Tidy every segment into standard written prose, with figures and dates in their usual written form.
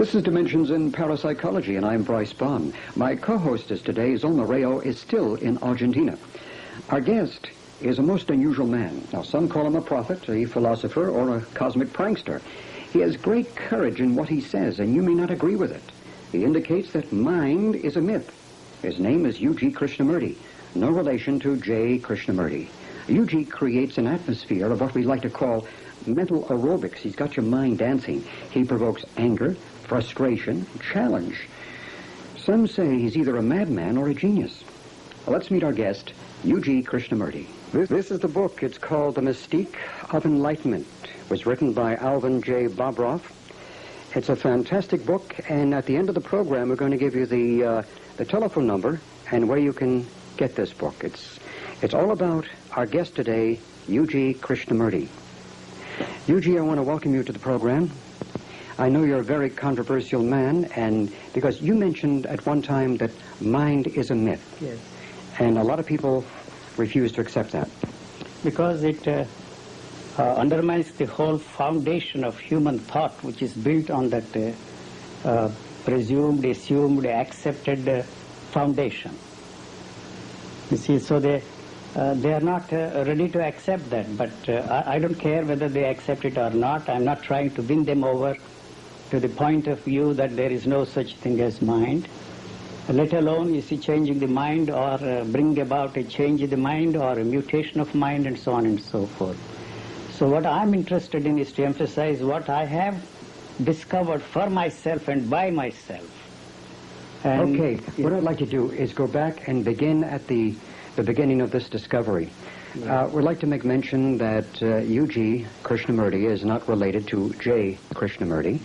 This is Dimensions in Parapsychology, and I'm Bryce Bond. My co-hostess today, Zulma Rayo, is still in Argentina. Our guest is a most unusual man. Now, some call him a prophet, a philosopher, or a cosmic prankster. He has great courage in what he says, and you may not agree with it. He indicates that mind is a myth. His name is U.G. Krishnamurti, no relation to J. Krishnamurti. U.G. creates an atmosphere of what we like to call mental aerobics. He's got your mind dancing. He provokes anger, frustration, challenge. Some say he's either a madman or a genius. Well, let's meet our guest, U.G. Krishnamurti. This is the book. It's called The Mystique of Enlightenment. It was written by Alvin J. Bobroff. It's a fantastic book, and at the end of the program, we're going to give you the telephone number and where you can get this book. It's all about our guest today, U.G. Krishnamurti. U.G., I want to welcome you to the program. I know you're a very controversial man, and because you mentioned at one time that mind is a myth. Yes. And a lot of people refuse to accept that. Because it undermines the whole foundation of human thought, which is built on that presumed, assumed, accepted foundation. You see, so they are not ready to accept that, but I don't care whether they accept it or not. I'm not trying to win them over to the point of view that there is no such thing as mind, let alone, you see, changing the mind or bring about a change in the mind or a mutation of mind and so on and so forth. So what I'm interested in is to emphasize what I have discovered for myself and by myself. And okay, what I'd like to do is go back and begin at the beginning of this discovery. We'd like to make mention that U.G. Krishnamurti is not related to J. Krishnamurti.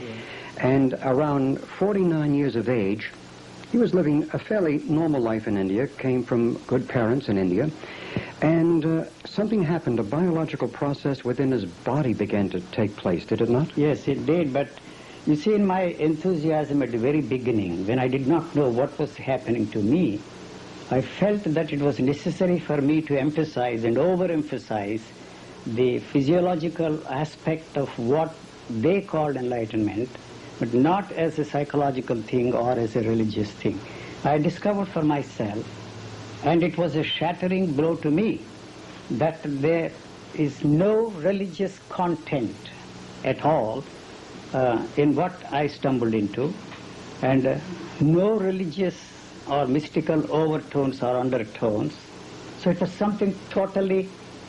And around 49 years of age, he was living a fairly normal life in India, came from good parents in India, and something happened. A biological process within his body began to take place, did it not? Yes, it did, but you see, in my enthusiasm at the very beginning, when I did not know what was happening to me, I felt that it was necessary for me to emphasize and overemphasize the physiological aspect of what they called enlightenment, but not as a psychological thing or as a religious thing. I discovered for myself, and it was a shattering blow to me, that there is no religious content at all in what I stumbled into, and no religious or mystical overtones or undertones. So it was something totally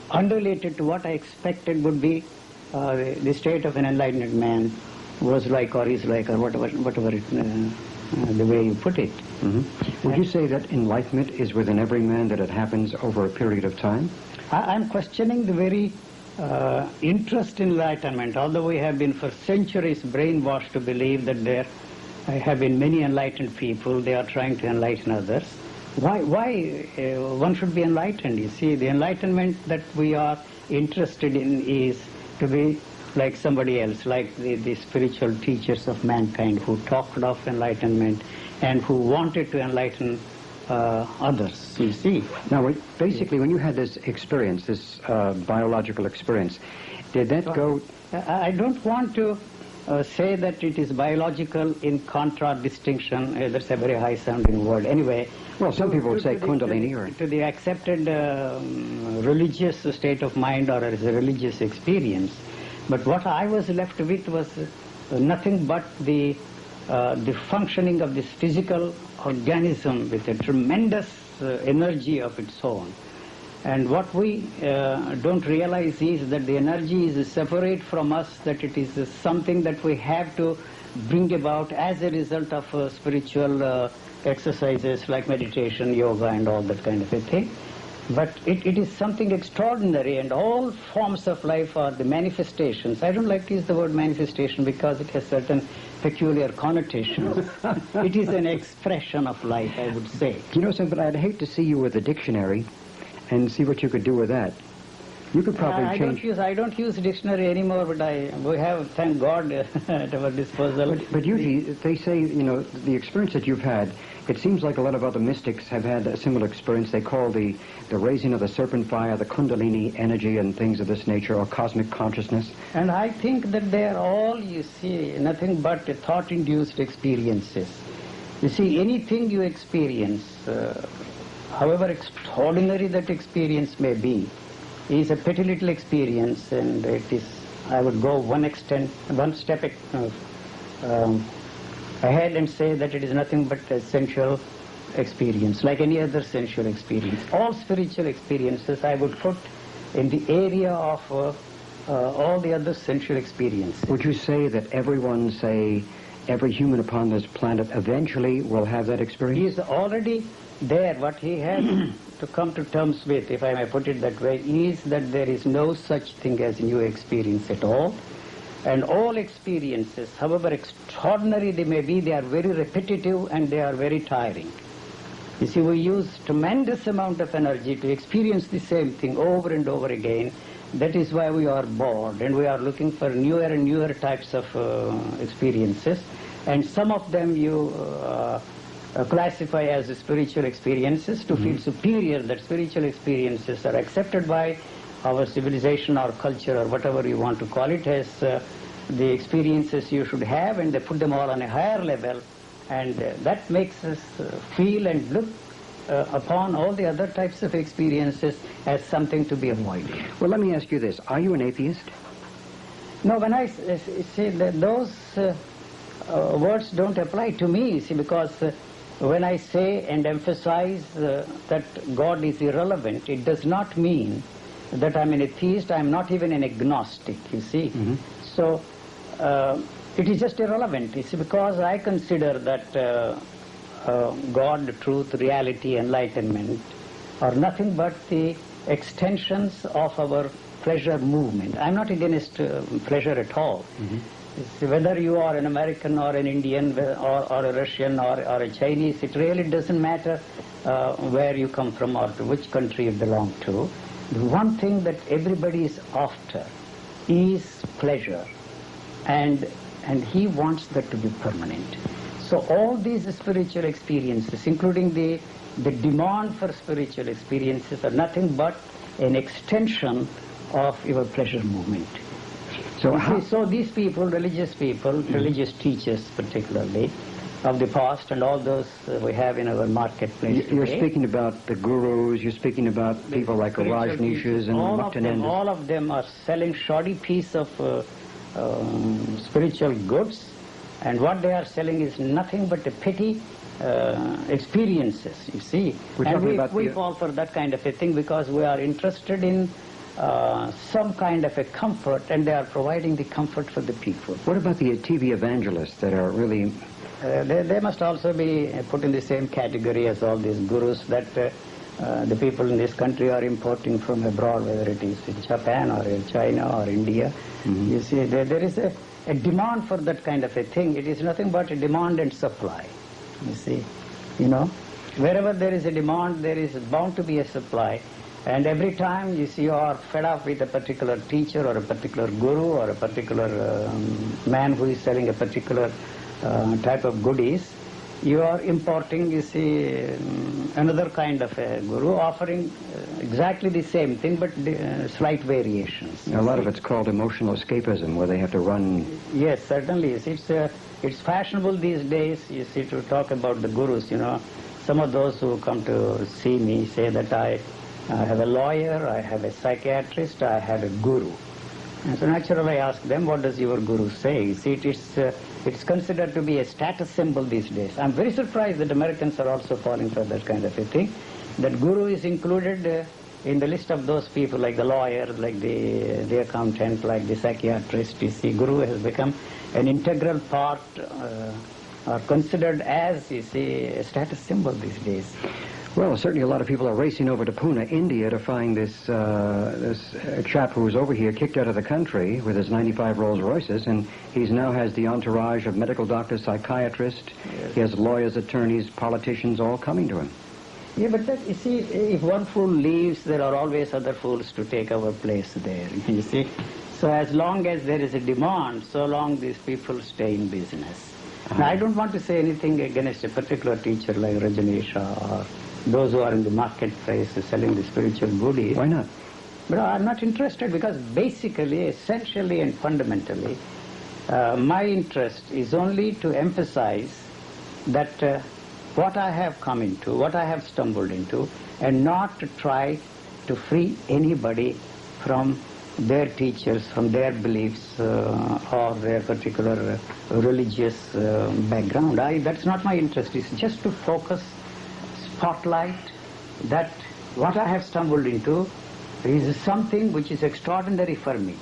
unrelated to what I expected would be the state of an enlightened man was like or is like or whatever it, the way you put it. Mm-hmm. Would you say that enlightenment is within every man, that it happens over a period of time? I'm questioning the very interest in enlightenment, although we have been for centuries brainwashed to believe that there have been many enlightened people, they are trying to enlighten others. Why one should be enlightened? You see, the enlightenment that we are interested in is to be like somebody else, like the spiritual teachers of mankind who talked of enlightenment and who wanted to enlighten others, you see. Now, basically, when you had this experience, this biological experience, did that go... I don't want to say that it is biological in contradistinction. That's a very high-sounding word. Anyway, well, some people would say Kundalini or... To the accepted religious state of mind or as a religious experience. But what I was left with was nothing but the functioning of this physical organism with a tremendous energy of its own. And what we don't realize is that the energy is separate from us, that it is something that we have to bring about as a result of spiritual exercises like meditation, yoga, and all that kind of a thing. But it is something extraordinary, and all forms of life are the manifestations. I don't like to use the word manifestation because it has certain peculiar connotations. It is an expression of life, I would say. You know something, I'd hate to see you with a dictionary and see what you could do with that. You could probably change... I don't use dictionary anymore, but we have, thank God, at our disposal. But usually they say, you know, the experience that you've had, it seems like a lot of other mystics have had a similar experience. They call the raising of the serpent fire, the kundalini energy and things of this nature, or cosmic consciousness. And I think that they are all, you see, nothing but thought-induced experiences. You see, anything you experience, however extraordinary that experience may be, is a petty little experience, and it is, I would go one step ahead and say that it is nothing but a sensual experience, like any other sensual experience. All spiritual experiences I would put in the area of all the other sensual experiences. Would you say that everyone, say, every human upon this planet eventually will have that experience? He is already there. What he has to come to terms with, if I may put it that way, is that there is no such thing as new experience at all. And all experiences, however extraordinary they may be, they are very repetitive and they are very tiring. You see, we use tremendous amount of energy to experience the same thing over and over again. That is why we are bored, and we are looking for newer and newer types of experiences. And some of them you classify as spiritual experiences to feel superior, that spiritual experiences are accepted by our civilization or culture or whatever you want to call it as the experiences you should have, and they put them all on a higher level, and that makes us feel and look upon all the other types of experiences as something to be avoided. Well, let me ask you this. Are you an atheist? No, when I say that those words don't apply to me, see, because when I say and emphasize that God is irrelevant, it does not mean that I'm an atheist. I'm not even an agnostic, you see. So it is just irrelevant, you see, because I consider that God, truth, reality, enlightenment are nothing but the extensions of our pleasure movement. I'm not against pleasure at all. Whether you are an American or an Indian or a Russian or a Chinese, it really doesn't matter where you come from or to which country you belong to. The one thing that everybody is after is pleasure, and he wants that to be permanent. So all these spiritual experiences, including the demand for spiritual experiences, are nothing but an extension of your pleasure movement. So these people, religious religious teachers particularly, of the past and all those we have in our marketplace You're today, speaking about the gurus, you're speaking about people like Rajneeshas and Muktanandas. All of them are selling shoddy piece of spiritual goods, and what they are selling is nothing but a petty experiences, you see. And we fall for that kind of a thing because we are interested in some kind of a comfort, and they are providing the comfort for the people. What about the TV evangelists that are really... They must also be put in the same category as all these gurus that the people in this country are importing from abroad, whether it is in Japan or in China or India. You see, there is a demand for that kind of a thing. It is nothing but a demand and supply, you see. You know, wherever there is a demand, there is bound to be a supply. And every time you see you are fed up with a particular teacher or a particular guru or a particular man who is selling a particular type of goodies, you are importing, you see, another kind of a guru offering exactly the same thing but slight variations. A lot of it's called emotional escapism, where they have to run... Yes, certainly. It's fashionable these days, you see, to talk about the gurus, you know. Some of those who come to see me say that I have a lawyer, I have a psychiatrist, I have a guru. And so naturally I ask them, what does your guru say? You see, it's considered to be a status symbol these days. I'm very surprised that Americans are also falling for that kind of a thing. That guru is included in the list of those people, like the lawyer, like the accountant, like the psychiatrist. You see, guru has become an integral part, or considered as, you see, a status symbol these days. Well, certainly a lot of people are racing over to Pune, India, to find this chap who was over here kicked out of the country with his 95 Rolls Royces, and he now has the entourage of medical doctors, psychiatrists. Yes. He has lawyers, attorneys, politicians, all coming to him. Yeah, but that, you see, if one fool leaves, there are always other fools to take our place there, you see. So as long as there is a demand, so long these people stay in business. Now, I don't want to say anything against a particular teacher like Rajanisha or those who are in the marketplace selling the spiritual goodies. Why not? But I'm not interested because basically, essentially and fundamentally, my interest is only to emphasize that what I have come into, what I have stumbled into, and not to try to free anybody from their teachers, from their beliefs or their particular religious background. That's not my interest. It's just to focus, spotlight that what I have stumbled into is something which is extraordinary for me.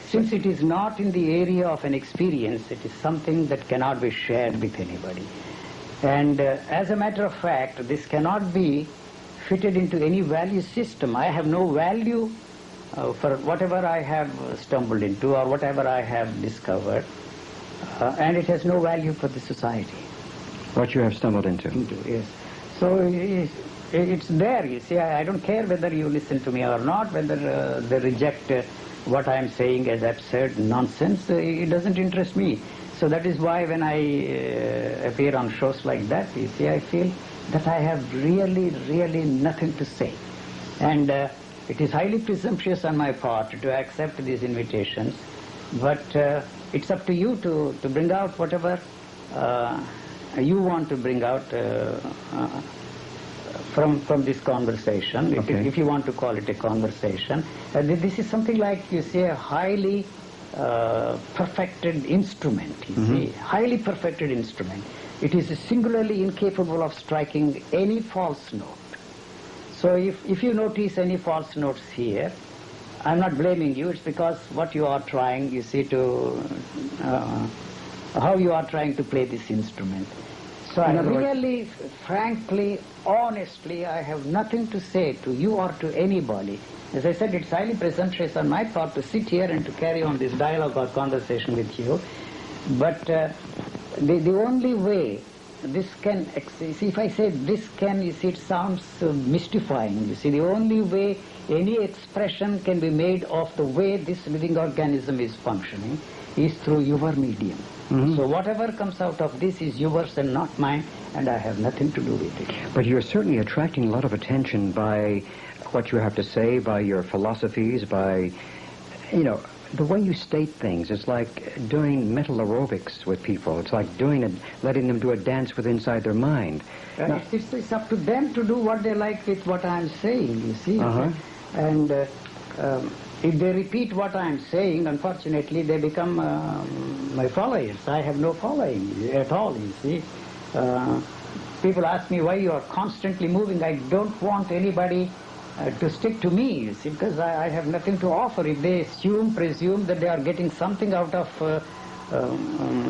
Since it is not in the area of an experience, it is something that cannot be shared with anybody. And as a matter of fact, this cannot be fitted into any value system. I have no value for whatever I have stumbled into or whatever I have discovered, and it has no value for the society. What you have stumbled into. Yes. So it's there, you see. I don't care whether you listen to me or not, whether they reject what I am saying as absurd nonsense. It doesn't interest me. So that is why when I appear on shows like that, you see, I feel that I have really, really nothing to say. And it is highly presumptuous on my part to accept these invitations, but it's up to you to bring out whatever you want to bring out from this conversation, if you want to call it a conversation. This is something like, you say, a highly perfected instrument, you see, highly perfected instrument. It is singularly incapable of striking any false note. So if you notice any false notes here, I'm not blaming you. It's because what you are trying, you see, to how you are trying to play this instrument. So I really, frankly, honestly, I have nothing to say to you or to anybody. As I said, it's highly presumptuous on my part to sit here and to carry on this dialogue or conversation with you. But the only way this can, see, if I say this can, you see, it sounds mystifying. You see, the only way any expression can be made of the way this living organism is functioning is through your medium. So whatever comes out of this is yours and not mine, and I have nothing to do with it. But you're certainly attracting a lot of attention by what you have to say, by your philosophies, by, you know, the way you state things. It's like doing mental aerobics with people. It's like letting them do a dance with inside their mind. It's up to them to do what they like with what I'm saying, you see. And if they repeat what I'm saying, unfortunately, they become my followers. I have no following at all, you see. People ask me why you are constantly moving. I don't want anybody to stick to me, you see, because I have nothing to offer. If they presume that they are getting something out of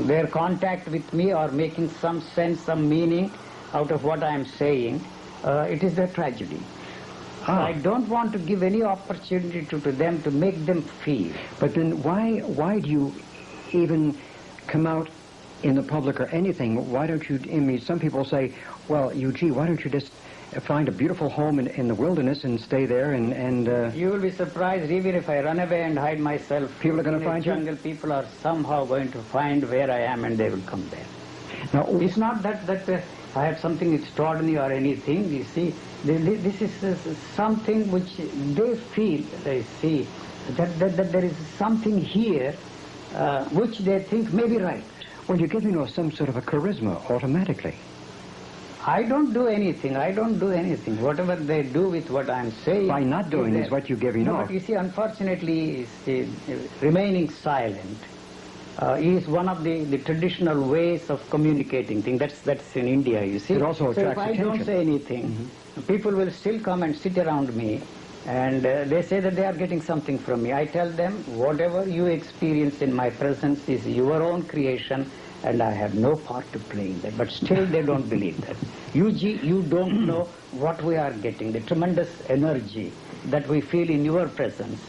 their contact with me or making some sense, some meaning out of what I am saying, it is their tragedy. I don't want to give any opportunity to them to make them feel. But then why do you even come out in the public or anything? Why don't you, I mean, some people say, well, Eugene, why don't you just find a beautiful home in the wilderness and stay there and You will be surprised, even if I run away and hide myself. People are going to find you? Jungle people are somehow going to find where I am and they will come there. Now, it's not that I have something extraordinary or anything, you see. This is something which they feel, they see, that there is something here which they think may be right. Well, you're giving us some sort of a charisma automatically. I don't do anything. I don't do anything. Whatever they do with what I'm saying... By not doing is what you're giving off. But you see, unfortunately, remaining silent is one of the traditional ways of communicating things. That's in India, you see. It also attracts attention. So if I don't say anything, people will still come and sit around me, and they say that they are getting something from me. I tell them, whatever you experience in my presence is your own creation, and I have no part to play in that. But still they don't believe that. You don't know what we are getting. The tremendous energy that we feel in your presence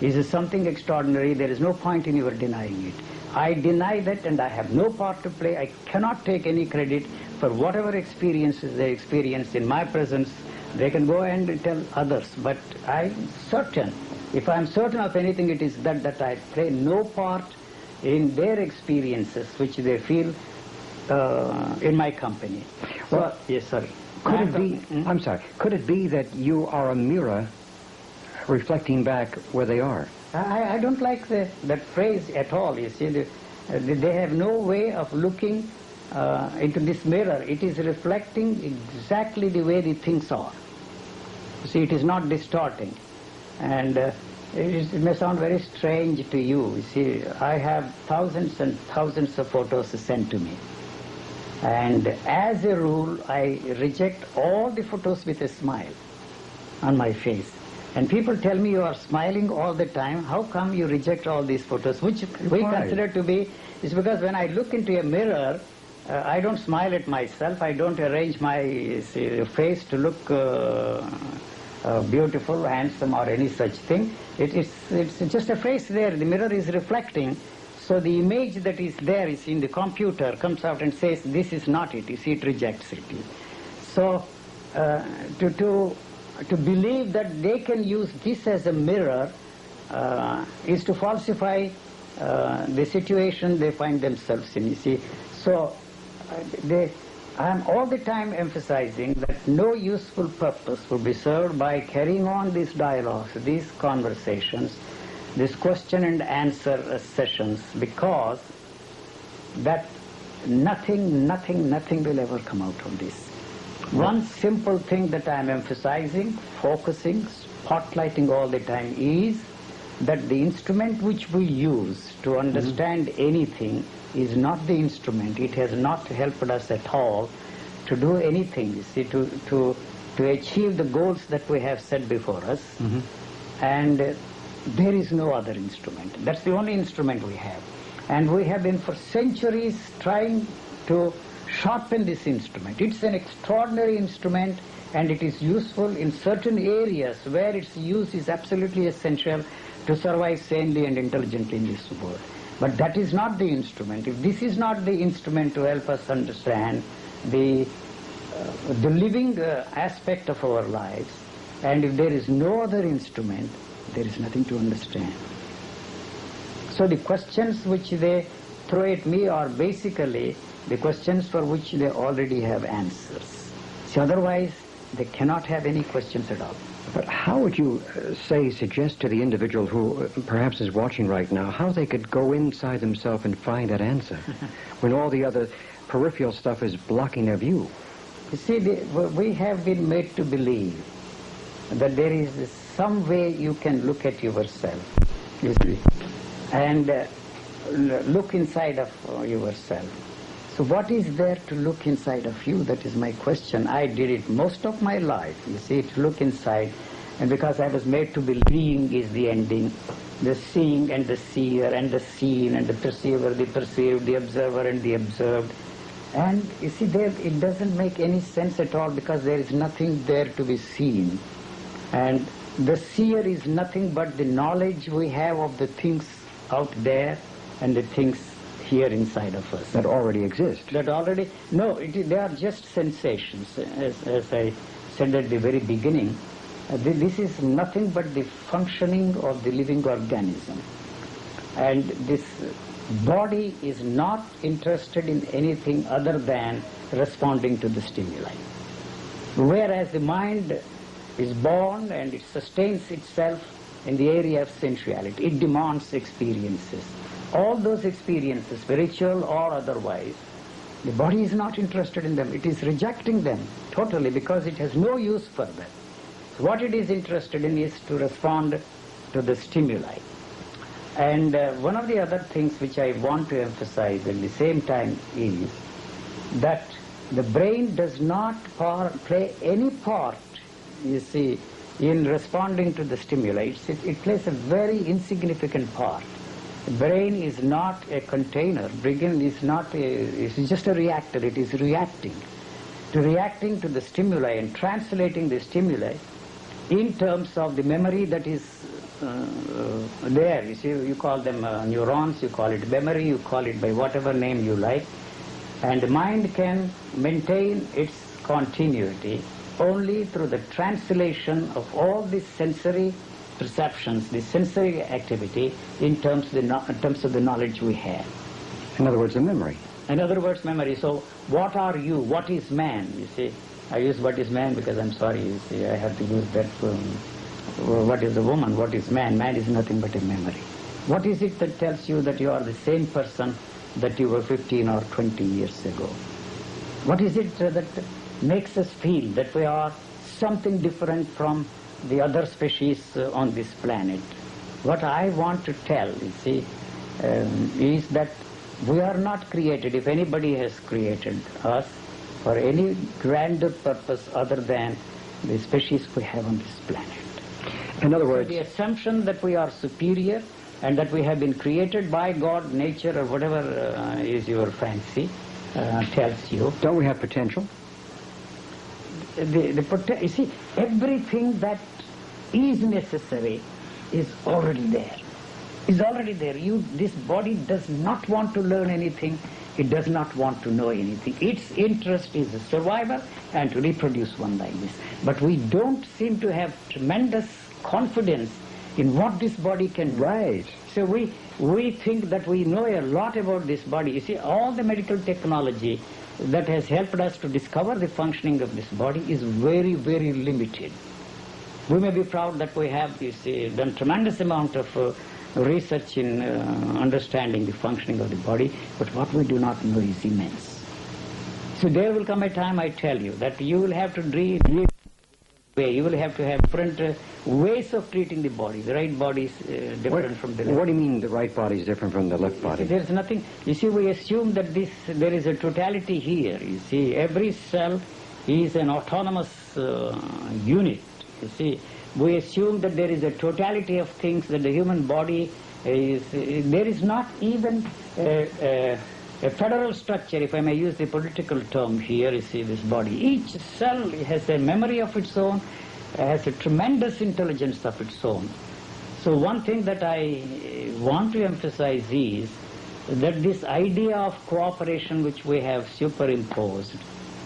is something extraordinary. There is no point in your denying it. I deny that, and I have no part to play. I cannot take any credit for whatever experiences they experience in my presence They can go and tell others, but I'm certain, if I'm certain of anything, it is that I play no part in their experiences which they feel in my company. Well, yes, sorry. Could it be, I'm sorry, could it be that you are a mirror reflecting back where they are? I don't like that phrase at all. You see, they have no way of looking into this mirror. It is reflecting exactly the way the things are. You see, it is not distorting. And it may sound very strange to you. You see, I have thousands and thousands of photos sent to me. And as a rule, I reject all the photos with a smile on my face. And people tell me you are smiling all the time. How come you reject all these photos? Which we consider to be, is because when I look into a mirror, I don't smile at myself. I don't arrange my face to look beautiful, handsome, or any such thing. It's just a face there. The mirror is reflecting. So the image that is there is in the computer comes out and says, this is not it. You see, it rejects it. So to believe that they can use this as a mirror is to falsify the situation they find themselves in. You see, so I am all the time emphasizing that no useful purpose will be served by carrying on these dialogues, these conversations, these question and answer sessions, because that nothing will ever come out of this. One simple thing that I am emphasizing, focusing, spotlighting all the time is that the instrument which we use to understand anything is not the instrument. It has not helped us at all to do anything, you see, to achieve the goals that we have set before us. And there is no other instrument. That's the only instrument we have. And we have been for centuries trying to sharpen this instrument. It's an extraordinary instrument, and it is useful in certain areas where its use is absolutely essential to survive sanely and intelligently in this world. But that is not the instrument. If this is not the instrument to help us understand the living aspect of our lives, and if there is no other instrument, there is nothing to understand. So the questions which they throw at me are basically the questions for which they already have answers. So otherwise, they cannot have any questions at all. But how would you suggest to the individual who perhaps is watching right now, how they could go inside themselves and find that answer when all the other peripheral stuff is blocking their view? You see, we have been made to believe that there is some way you can look at yourself, you see, and look inside of yourself. So what is there to look inside of you? That is my question. I did it most of my life, you see, to look inside. And because I was made to believe being is the ending, the seeing and the seer and the seen and the perceiver, the perceived, the observer and the observed. And you see, it doesn't make any sense at all, because there is nothing there to be seen. And the seer is nothing but the knowledge we have of the things out there and the things here inside of us. That already exist. That already, no, they are just sensations. As I said at the very beginning, this is nothing but the functioning of the living organism. And this body is not interested in anything other than responding to the stimuli. Whereas the mind is born and it sustains itself in the area of sensuality. It demands experiences. All those experiences, spiritual or otherwise, the body is not interested in them. It is rejecting them totally, because it has no use for them. So what it is interested in is to respond to the stimuli. And one of the other things which I want to emphasize at the same time is that the brain does not play any part, you see, in responding to the stimuli. It plays a very insignificant part. The brain is not a container. Brain is not it's just a reactor. It is reacting to the stimuli and translating the stimuli in terms of the memory that is there. You see, you call them neurons, you call it memory, you call it by whatever name you like. And the mind can maintain its continuity only through the translation of all these sensory perceptions, the sensory activity, in terms of the knowledge we have. In other words, a memory. In other words, memory. So, what are you? What is man? You see, I use what is man because I'm sorry, you see, I have to use that. What is a woman? What is man? Man is nothing but a memory. What is it that tells you that you are the same person that you were 15 or 20 years ago? What is it that makes us feel that we are something different from the other species on this planet? What I want to tell, you see, is that we are not created, if anybody has created us, for any grander purpose other than the species we have on this planet. In other words, the assumption that we are superior and that we have been created by God, nature, or whatever is your fancy, tells you. Don't we have potential? You see, everything that is necessary is already there. Is already there. This body does not want to learn anything. It does not want to know anything. Its interest is survival and to reproduce one like this. But we don't seem to have tremendous confidence in what this body can do. Right. So we think that we know a lot about this body. You see, all the medical technology that has helped us to discover the functioning of this body is very, very limited. We may be proud that we have, you see, done tremendous amount of research in understanding the functioning of the body, but what we do not know is immense. So there will come a time, I tell you, that you will have to treat way. You will have to have different ways of treating the body. The right body is different from the left. What do you mean the right body is different from the left body? There's nothing. You see, we assume that there is a totality here. You see, every cell is an autonomous unit. You see, we assume that there is a totality of things, that the human body is, there is not even a federal structure, if I may use the political term here, you see, this body. Each cell has a memory of its own, has a tremendous intelligence of its own. So one thing that I want to emphasize is that this idea of cooperation which we have superimposed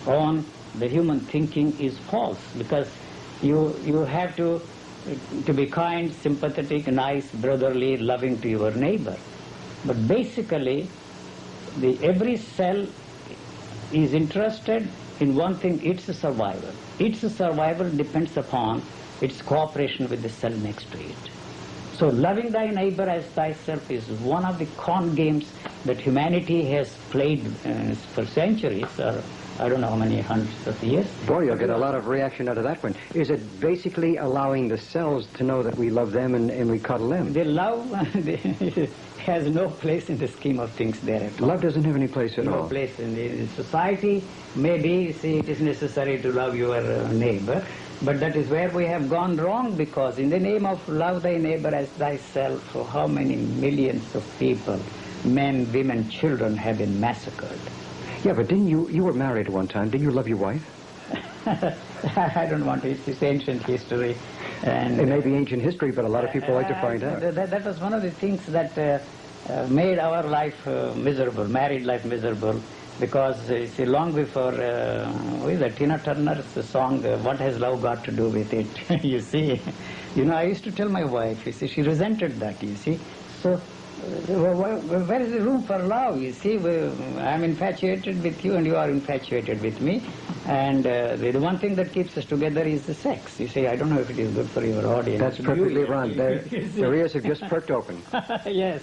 on the human thinking is false, because you have to be kind, sympathetic, nice, brotherly, loving to your neighbor. But basically, every cell is interested in one thing, its survival. Its survival depends upon its cooperation with the cell next to it. So loving thy neighbor as thyself is one of the con games that humanity has played for centuries, or I don't know how many hundreds of years. Boy, you'll get a lot of reaction out of that one. Is it basically allowing the cells to know that we love them and we cuddle them? The love has no place in the scheme of things there at all. Love doesn't have any place at all. No place in the society. Maybe, see, it is necessary to love your neighbor, but that is where we have gone wrong, because in the name of love thy neighbor as thyself, for how many millions of people, men, women, children have been massacred. Yeah, but didn't you were married one time. Did you love your wife? I don't want to. It's ancient history. And it may be ancient history, but a lot of people like to find out. That was one of the things that made our life miserable, married life miserable, because see, long before, Tina Turner's song, What Has Love Got to Do With It? You see, I used to tell my wife, you see, she resented that, you see. So, where is the room for love? You see, I'm infatuated with you and you are infatuated with me. And the one thing that keeps us together is the sex. You see, I don't know if it is good for your audience. That's perfectly right. Their ears have just perked open. Yes.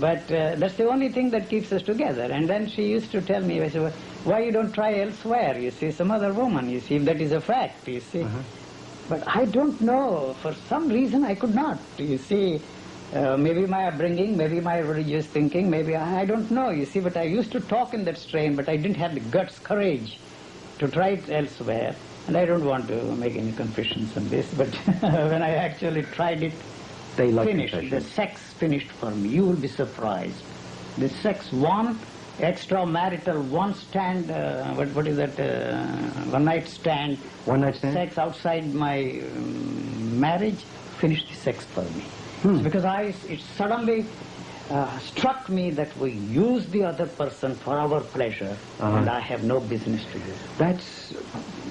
But that's the only thing that keeps us together. And then she used to tell me, I said, why you don't try elsewhere? You see, some other woman, you see, if that is a fact, you see. But I don't know. For some reason, I could not, you see. Maybe my upbringing, maybe my religious thinking, maybe I don't know, you see, but I used to talk in that strain, but I didn't have the guts, courage to try it elsewhere. And I don't want to make any confessions on this, but when I actually tried it, they finished. The sex finished for me. You will be surprised. The sex, one extramarital, one stand, what is that, one night stand. One night stand? Sex outside my marriage finished the sex for me. Because it suddenly struck me that we use the other person for our pleasure, and I have no business to use.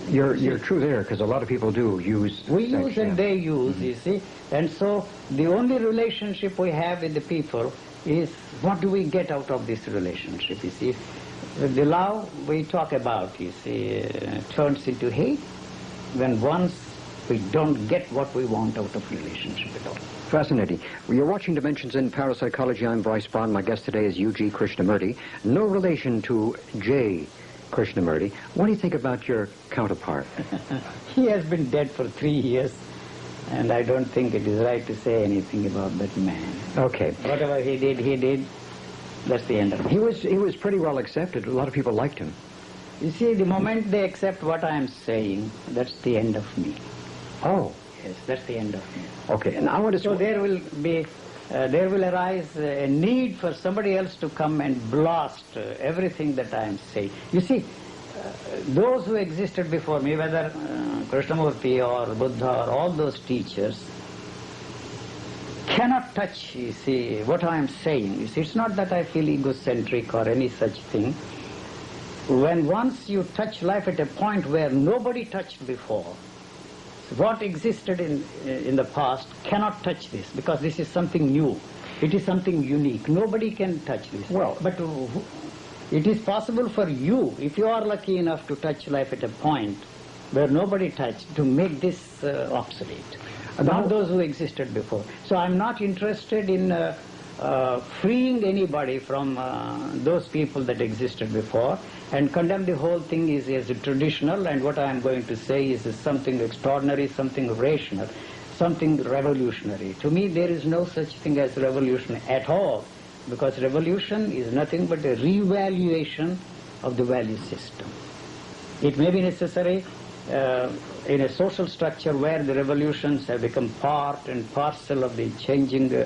You're true there, because a lot of people do use We sex, use and yeah. they use, you see. And so the only relationship we have with the people is what do we get out of this relationship, you see. The love we talk about, you see, turns into hate when once we don't get what we want out of relationship at all. Fascinating. Well, you're watching Dimensions in Parapsychology. I'm Bryce Bond. My guest today is U.G. Krishnamurti. No relation to J. Krishnamurti. What do you think about your counterpart? He has been dead for 3 years, and I don't think it is right to say anything about that man. Okay. Whatever he did. That's the end of it. He was pretty well accepted. A lot of people liked him. You see, the moment they accept what I am saying, that's the end of me. Oh. Yes, that's the end of me. Okay. And I want to... So there will arise a need for somebody else to come and blast everything that I am saying. You see, those who existed before me, whether Krishnamurti or Buddha or all those teachers, cannot touch, you see, what I am saying. You see, it's not that I feel egocentric or any such thing. When once you touch life at a point where nobody touched before, what existed in the past cannot touch this, because this is something new. It is something unique. Nobody can touch this. Well, but it is possible for you, if you are lucky enough to touch life at a point where nobody touched, to make this obsolete. Not those who existed before. So I'm not interested in freeing anybody from those people that existed before, and condemn the whole thing as traditional, and what I am going to say is something extraordinary, something rational, something revolutionary. To me, there is no such thing as revolution at all, because revolution is nothing but a revaluation of the value system. It may be necessary in a social structure where the revolutions have become part and parcel of the changing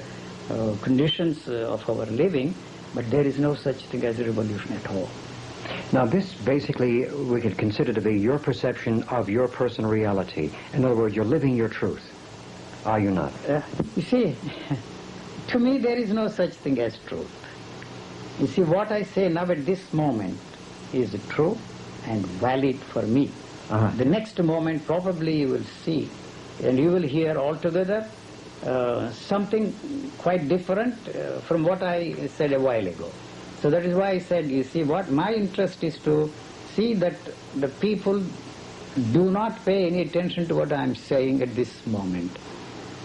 conditions of our living, but there is no such thing as a revolution at all. Now, this basically we could consider to be your perception of your personal reality. In other words, you're living your truth. Are you not? You see, to me there is no such thing as truth. You see, what I say now at this moment is true and valid for me. The next moment probably you will see and you will hear altogether something quite different from what I said a while ago. So that is why I said, you see, what my interest is to see that the people do not pay any attention to what I am saying at this moment.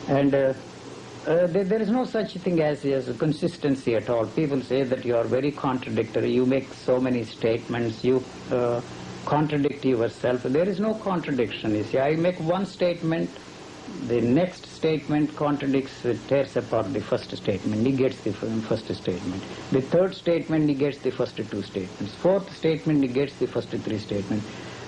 And there is no such thing as consistency at all. People say that you are very contradictory, you make so many statements, you contradict yourself. There is no contradiction, you see. I make one statement, the next statement contradicts, tears apart the first statement, negates the first statement. The third statement negates the first two statements. Fourth statement negates the first three statements.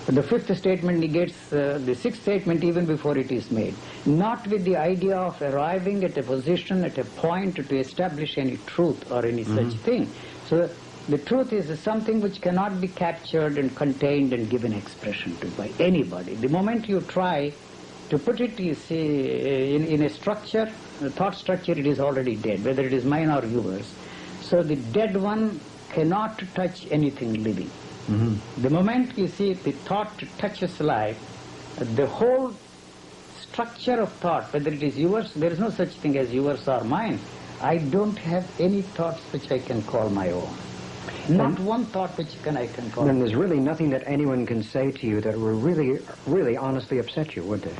The fifth statement negates the sixth statement even before it is made. Not with the idea of arriving at a position, at a point to establish any truth or any such thing. So the truth is something which cannot be captured and contained and given expression to by anybody. The moment you try to put it, you see, in a structure, a thought structure, it is already dead, whether it is mine or yours. So the dead one cannot touch anything living. The moment you see the thought touches life, the whole structure of thought, whether it is yours, there is no such thing as yours or mine. I don't have any thoughts which I can call my own. Not one thought which I can call. Then there's really nothing that anyone can say to you that will really honestly upset you, would they?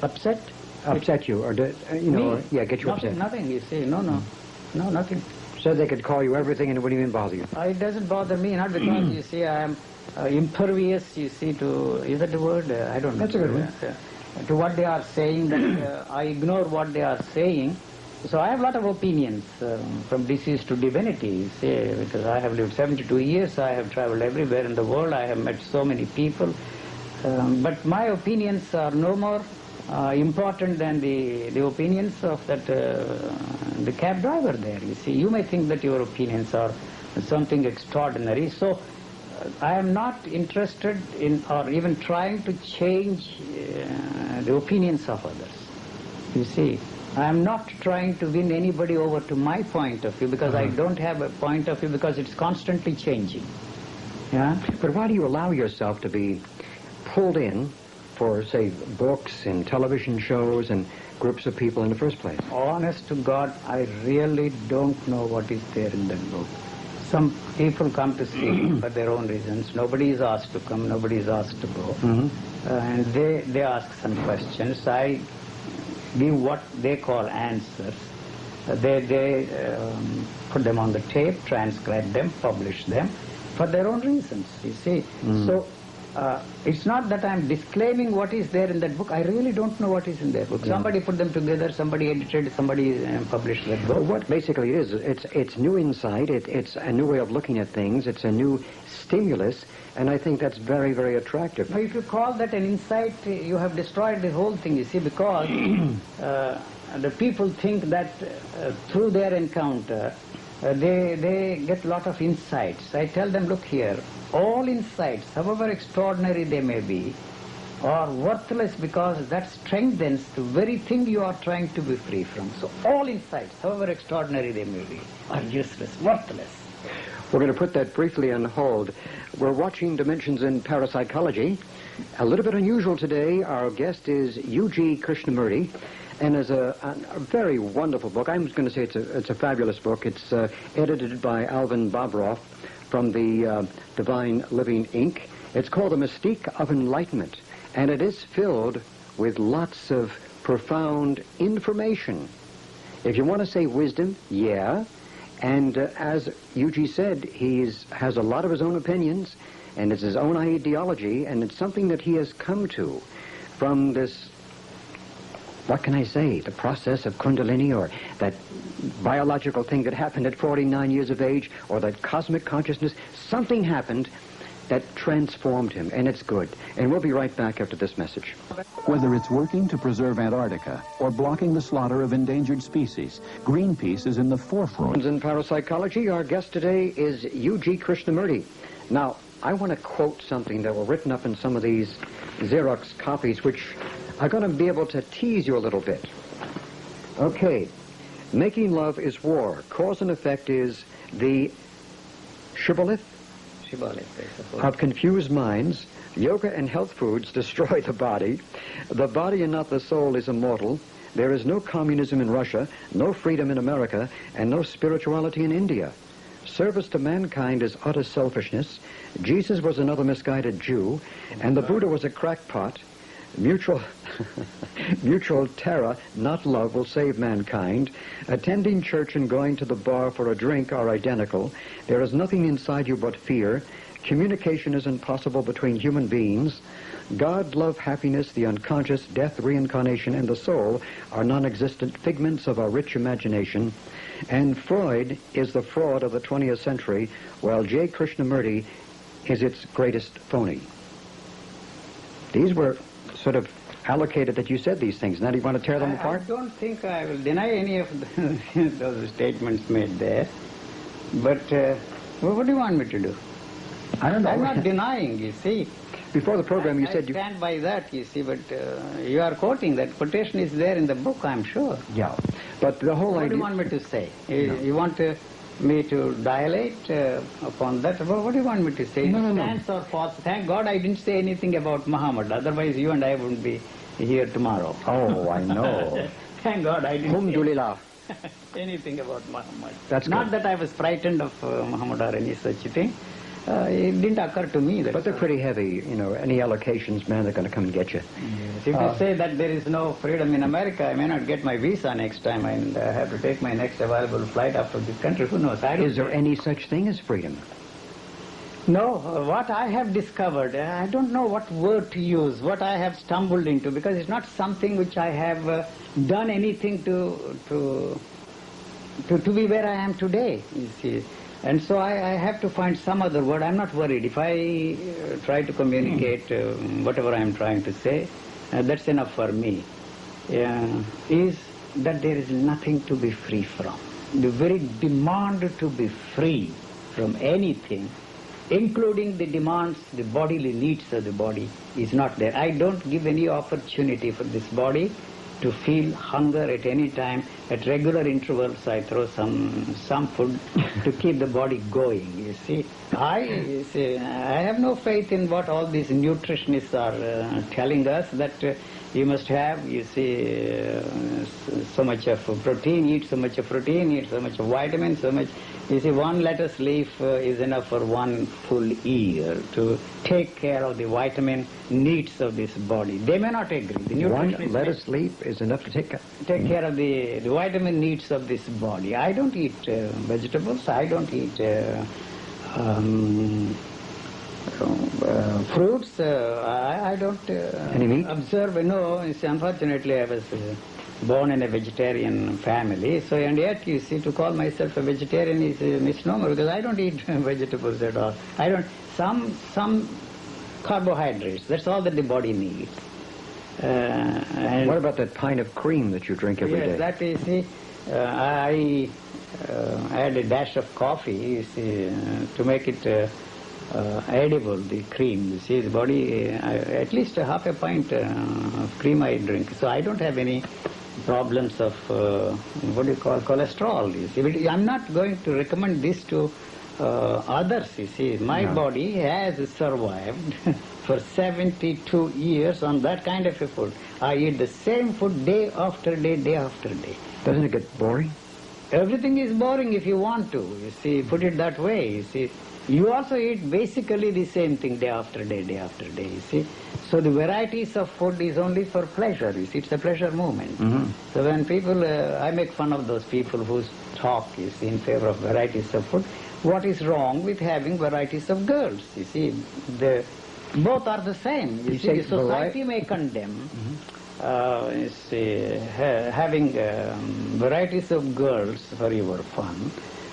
Upset? Upset you, or get you upset. Nothing, you see. No, nothing. So they could call you everything and it wouldn't even bother you. It doesn't bother me, not because, you see, I am impervious, you see, to, is that the word? I don't know. That's a good word. To what they are saying, that I ignore what they are saying. So I have a lot of opinions, from disease to divinity, you see, because I have lived 72 years, I have traveled everywhere in the world, I have met so many people. But my opinions are no more important than the opinions of that the cab driver there. You see, you may think that your opinions are something extraordinary. So I am not interested in or even trying to change the opinions of others. You see, I am not trying to win anybody over to my point of view, because I don't have a point of view, because it's constantly changing. Yeah. But why do you allow yourself to be pulled in for, say, books and television shows and groups of people in the first place? Honest to God, I really don't know what is there in that book. Some people come to see for their own reasons. Nobody is asked to come, nobody is asked to go. And they ask some questions. I give what they call answers. They put them on the tape, transcribe them, publish them for their own reasons, you see. So it's not that I'm disclaiming what is there in that book. I really don't know what is in that book. Somebody put them together, somebody edited, somebody published that book. Well, what basically it is, it's new insight, it's a new way of looking at things, it's a new stimulus, and I think that's very, very attractive. Now, if you call that an insight, you have destroyed the whole thing, you see, because the people think that through their encounter, they get a lot of insights. I tell them, look here, all insights, however extraordinary they may be, are worthless because that strengthens the very thing you are trying to be free from. So all insights, however extraordinary they may be, are useless, worthless. We're going to put that briefly on hold. We're watching Dimensions in Parapsychology. A little bit unusual today. Our guest is U.G. Krishnamurti, and is a very wonderful book. I'm going to say it's a fabulous book. It's edited by Alvin Bobroff from the Divine Living Inc. It's called The Mystique of Enlightenment, and it is filled with lots of profound information. If you want to say wisdom, yeah. And as Yuji said, he has a lot of his own opinions, and it's his own ideology, and it's something that he has come to from this, what can I say, the process of Kundalini, or that biological thing that happened at 49 years of age, or that cosmic consciousness. Something happened that transformed him, and it's good. And we'll be right back after this message. Whether it's working to preserve Antarctica or blocking the slaughter of endangered species, Greenpeace is in the forefront. In parapsychology, our guest today is U.G. Krishnamurti. Now, I want to quote something that were written up in some of these Xerox copies, which are going to be able to tease you a little bit. Okay. Making love is war. Cause and effect is the shibboleth of confused minds. Yoga and health foods destroy the body. The body and not the soul is immortal. There is no communism in Russia, no freedom in America, and no spirituality in India. Service to mankind is utter selfishness. Jesus was another misguided Jew, and the Buddha was a crackpot. Mutual terror, not love, will save mankind. Attending church and going to the bar for a drink are identical. There is nothing inside you but fear. Communication is impossible between human beings. God, love, happiness, the unconscious, death, reincarnation, and the soul are non-existent figments of our rich imagination. And Freud is the fraud of the 20th century, while J. Krishnamurti is its greatest phony. These were sort of allocated that you said these things. Now do you want to tear them apart? I don't think I will deny any of those statements made there. But what do you want me to do? I don't know. I'm not denying, you see. Before the program you said I stand by that, you see, but you are quoting that. Quotation is there in the book, I'm sure. Yeah. But the whole idea... What do you want me to say? You want me to dilate upon that? What do you want me to say? No. Stands or false? Thank God I didn't say anything about Muhammad. Otherwise you and I wouldn't be here tomorrow. Oh, I know. Thank God I didn't Alhamdulillah. say anything about Muhammad. That's not good. That I was frightened of Muhammad or any such thing. It didn't occur to me. But they're pretty heavy. You know, any allocations, man, they're going to come and get you. Yes. If you say that there is no freedom in America, I may not get my visa next time and I have to take my next available flight out of this country. Who knows? Is there any such thing as freedom? No. What I have discovered, I don't know what word to use, what I have stumbled into, because it's not something which I have done anything to be where I am today, you see. And so I have to find some other word. I'm not worried. If I try to communicate whatever I'm trying to say, that's enough for me. Is that there is nothing to be free from. The very demand to be free from anything, including the demands, the bodily needs of the body, is not there. I don't give any opportunity for this body to feel hunger at any time. At regular intervals, I throw some food to keep the body going. You see, I have no faith in what all these nutritionists are telling us, that you must have, you see, so much of protein, eat so much of protein, eat so much of vitamin, so much. You see, one lettuce leaf is enough for one full year to take care of the vitamin needs of this body. They may not agree. The One nutritionists lettuce leaf is enough to take care of the vitamin needs of this body. I don't eat vegetables. I don't eat fruits. I don't Any meat? observe. No, you see, unfortunately, I was born in a vegetarian family. So, and yet, you see, to call myself a vegetarian is a misnomer, because I don't eat vegetables at all. I don't. Some carbohydrates. That's all that the body needs. And What about that pint of cream that you drink every day? yes, that is, see, I add a dash of coffee, you see, to make it edible, the cream. You see, the body, at least half a pint of cream I drink. So I don't have any problems of, what do you call, cholesterol. You see, I'm not going to recommend this to others. You see, my body has survived for 72 years on that kind of a food. I eat the same food day after day, day after day. Doesn't it get boring? Everything is boring if you want to, you see, put it that way, you see. You also eat basically the same thing day after day, day after day, you see. So the varieties of food is only for pleasure, you see, it's a pleasure moment. So when people, I make fun of those people who talk, you see, in favor of varieties of food. What is wrong with having varieties of girls, you see? Both are the same. You see, society may condemn having varieties of girls for your fun,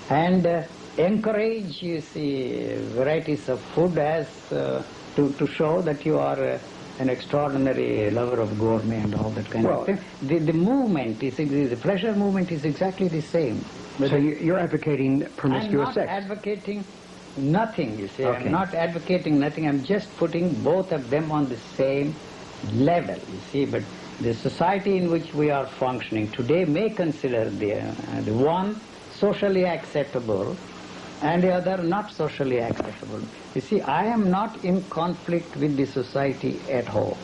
and encourage, you see, varieties of food as to show that you are an extraordinary lover of gourmet and all that kind of thing. The movement, the pleasure movement is exactly the same. But so you're advocating promiscuous sex? I'm not advocating nothing, you see. Okay. I'm not advocating nothing. I'm just putting both of them on the same level, you see. But the society in which we are functioning today may consider the one socially acceptable and the other not socially acceptable. You see, I am not in conflict with the society at all.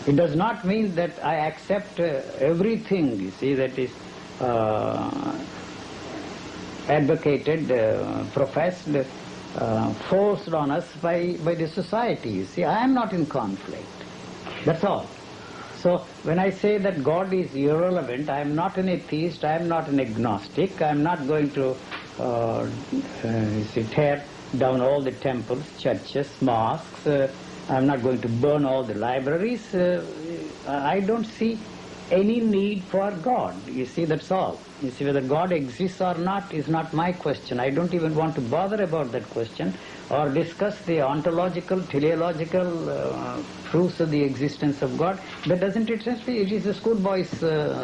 It does not mean that I accept everything, you see, that is advocated, professed, forced on us by the society. You see, I am not in conflict. That's all. So when I say that God is irrelevant, I am not an atheist, I am not an agnostic, I am not going to tear down all the temples, churches, mosques, I am not going to burn all the libraries. I don't see any need for God. You see, that's all. You see, whether God exists or not is not my question. I don't even want to bother about that question or discuss the ontological, teleological proofs of the existence of God. But doesn't it it is a schoolboy's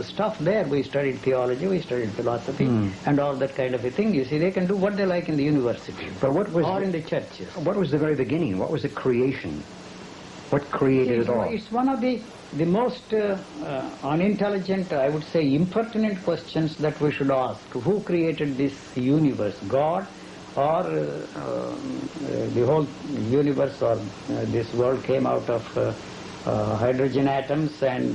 stuff there. We studied theology, we studied philosophy, and all that kind of a thing. You see, they can do what they like in the university or in the churches. What was the very beginning? What was the creation? What created it all? It's one of the most unintelligent, I would say, impertinent questions that we should ask. Who created this universe? God, or the whole universe, or this world came out of hydrogen atoms and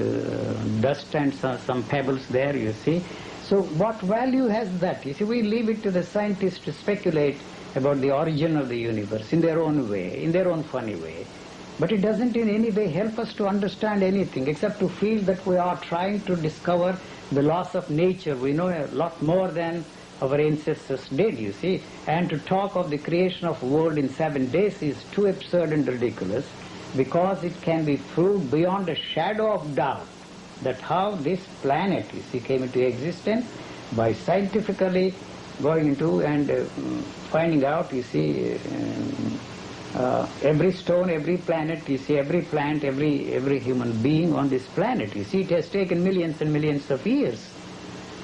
dust and some pebbles there, you see. So what value has that? You see, we leave it to the scientists to speculate about the origin of the universe in their own way, in their own funny way. But it doesn't in any way help us to understand anything, except to feel that we are trying to discover the laws of nature. We know a lot more than our ancestors did, you see. And to talk of the creation of the world in 7 days is too absurd and ridiculous, because it can be proved beyond a shadow of doubt that how this planet, you see, came into existence by scientifically going into and finding out, you see, every stone, every planet, you see, every plant, every human being on this planet. You see, it has taken millions and millions of years.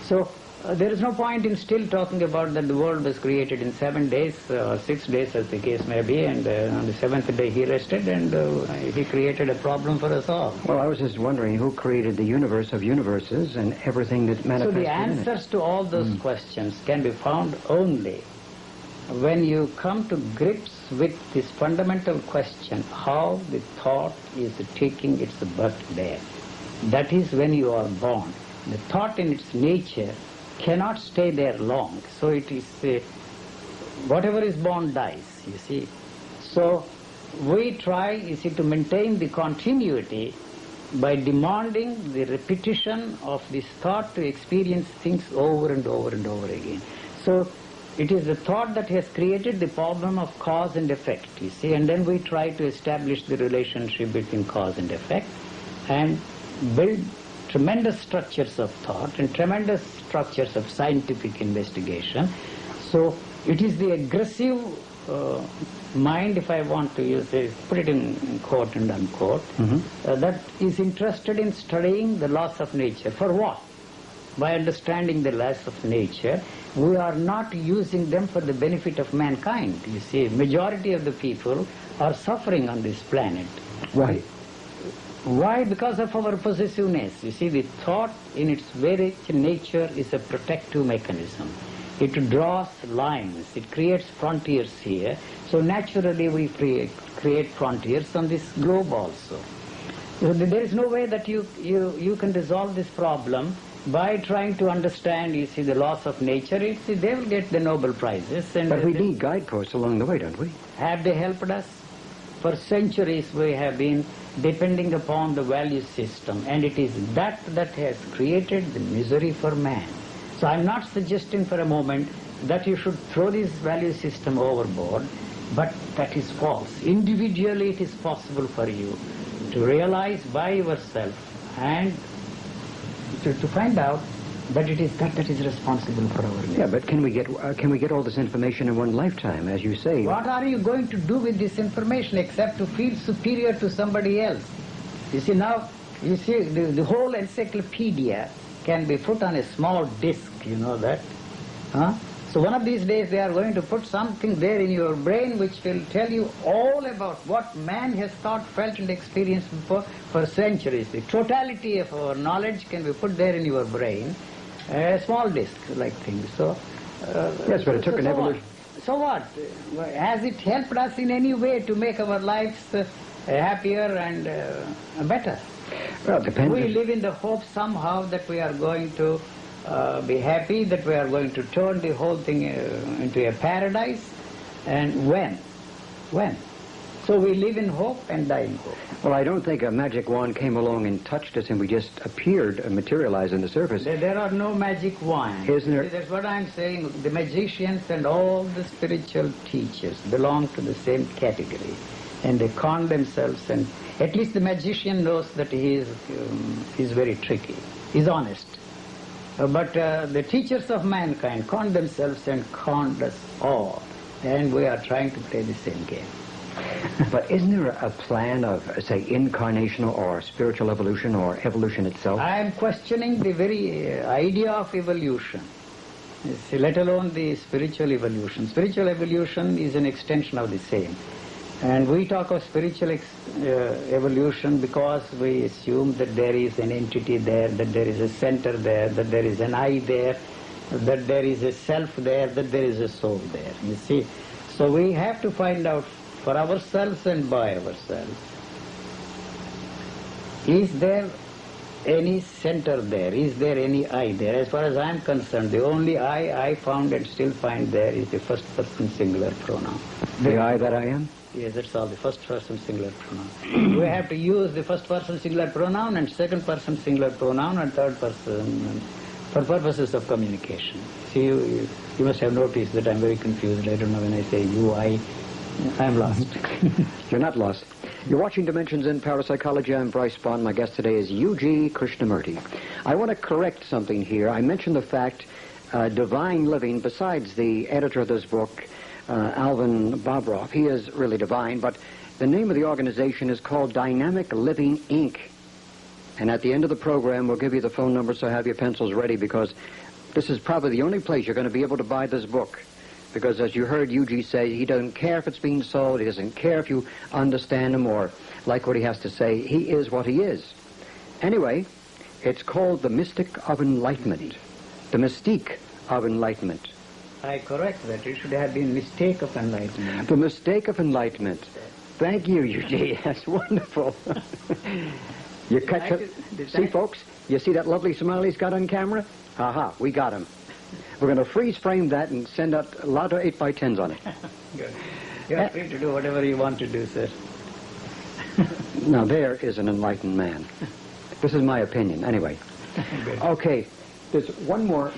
So There is no point in still talking about that the world was created in 7 days, 6 days as the case may be, and on the 7th day he rested, and he created a problem for us all. Well, I was just wondering who created the universe of universes and everything that So manifests the in it. answers to all those questions can be found only when you come to grips with this fundamental question, how the thought is taking its birth there. That is when you are born. The thought in its nature cannot stay there long. So it is, whatever is born dies, you see. So we try, you see, to maintain the continuity by demanding the repetition of this thought to experience things over and over and over again. So it is the thought that has created the problem of cause and effect, you see, and then we try to establish the relationship between cause and effect and build tremendous structures of thought and tremendous structures of scientific investigation. So it is the aggressive mind, if I want to use it, put it in quote and unquote, that is interested in studying the laws of nature. For what? By understanding the laws of nature, we are not using them for the benefit of mankind. You see, majority of the people are suffering on this planet. Why? Why? Because of our possessiveness. You see, the thought in its very nature is a protective mechanism. It draws lines, it creates frontiers here. So naturally we create frontiers on this globe also. So there is no way that you can resolve this problem by trying to understand, you see, the laws of nature. They will get the Nobel Prizes. And But we need guideposts along the way, don't we? have they helped us? For centuries we have been depending upon the value system, and it is that has created the misery for man. So I'm not suggesting for a moment that you should throw this value system overboard, but that is false. Individually it is possible for you to realize by yourself and to find out that it is that is responsible for our life. Yeah, but can we get all this information in one lifetime, as you say? What are you going to do with this information except to feel superior to somebody else? You see, now, you see, the whole encyclopedia can be put on a small disc, you know that? Huh? So one of these days they are going to put something there in your brain which will tell you all about what man has thought, felt and experienced before for centuries. The totality of our knowledge can be put there in your brain, a small disc-like thing. So, yes, but it took an evolution. So what? Has it helped us in any way to make our lives happier and better? Well, it depends. We live in the hope somehow that we are going to be happy, that we are going to turn the whole thing into a paradise. And when? When? So we live in hope and die in hope. Well, I don't think a magic wand came along and touched us and we just appeared, materialized on the surface. There are no magic wands. Isn't there? That's what I'm saying. The magicians and all the spiritual teachers belong to the same category. And they con themselves, and at least the magician knows that he is very tricky. He's honest. But the teachers of mankind con themselves and con us all. And we are trying to play the same game. But isn't there a plan of, say, incarnational or spiritual evolution or evolution itself? I am questioning the very idea of evolution, see, let alone the spiritual evolution. Spiritual evolution is an extension of the same. And we talk of spiritual evolution because we assume that there is an entity there, that there is a center there, that there is an I there, that there is a self there, that there is a soul there, you see. So we have to find out for ourselves and by ourselves, is there any center there? Is there any I there? As far as I'm concerned, the only I found and still find there is the first person singular pronoun. The I that I am? Yes, that's all, the first person singular pronoun. We have to use the first person singular pronoun and second person singular pronoun and third person for purposes of communication. See, you must have noticed that I'm very confused. I don't know when I say you, I'm lost. You're not lost. You're watching Dimensions in Parapsychology. I'm Bryce Bond. My guest today is U.G. Krishnamurti. I want to correct something here. I mentioned the fact Divine Living, besides the editor of this book, Alvin Bobroff, he is really divine, but the name of the organization is called Dynamic Living, Inc. And at the end of the program, we'll give you the phone number, so have your pencils ready, because This is probably the only place you're going to be able to buy this book. Because as you heard Yuji say, he doesn't care if it's being sold, he doesn't care if you understand him or like what he has to say. He is what he is. Anyway, it's called The Mystic of Enlightenment. The Mystique of Enlightenment. I correct that. It should have been Mistake of Enlightenment. The Mistake of Enlightenment. Thank you, Yuji. That's wonderful. You catch it? See, folks? You see that lovely smile he's got on camera? Aha, we got him. We're going to freeze frame that and send out a lot of 8x10s on it. Good. You're free to do whatever you want to do, sir. Now, there is an enlightened man. This is my opinion, anyway. Okay, there's one more.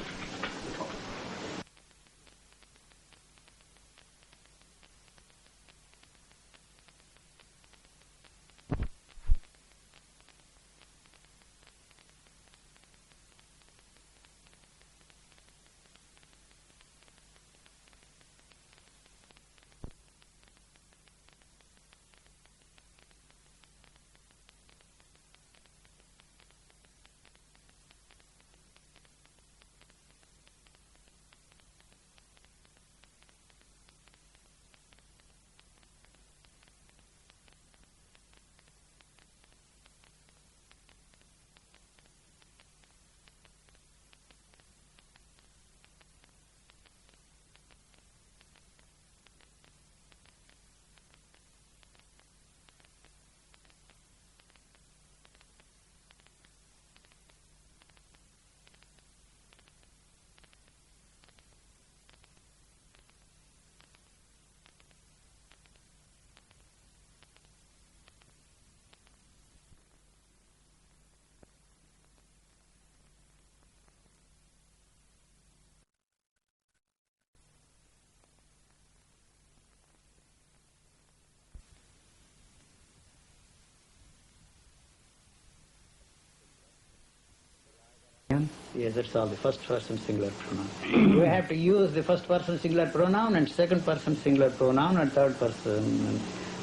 Yes, that's all, the first person singular pronoun. You have to use the first person singular pronoun and second person singular pronoun and third person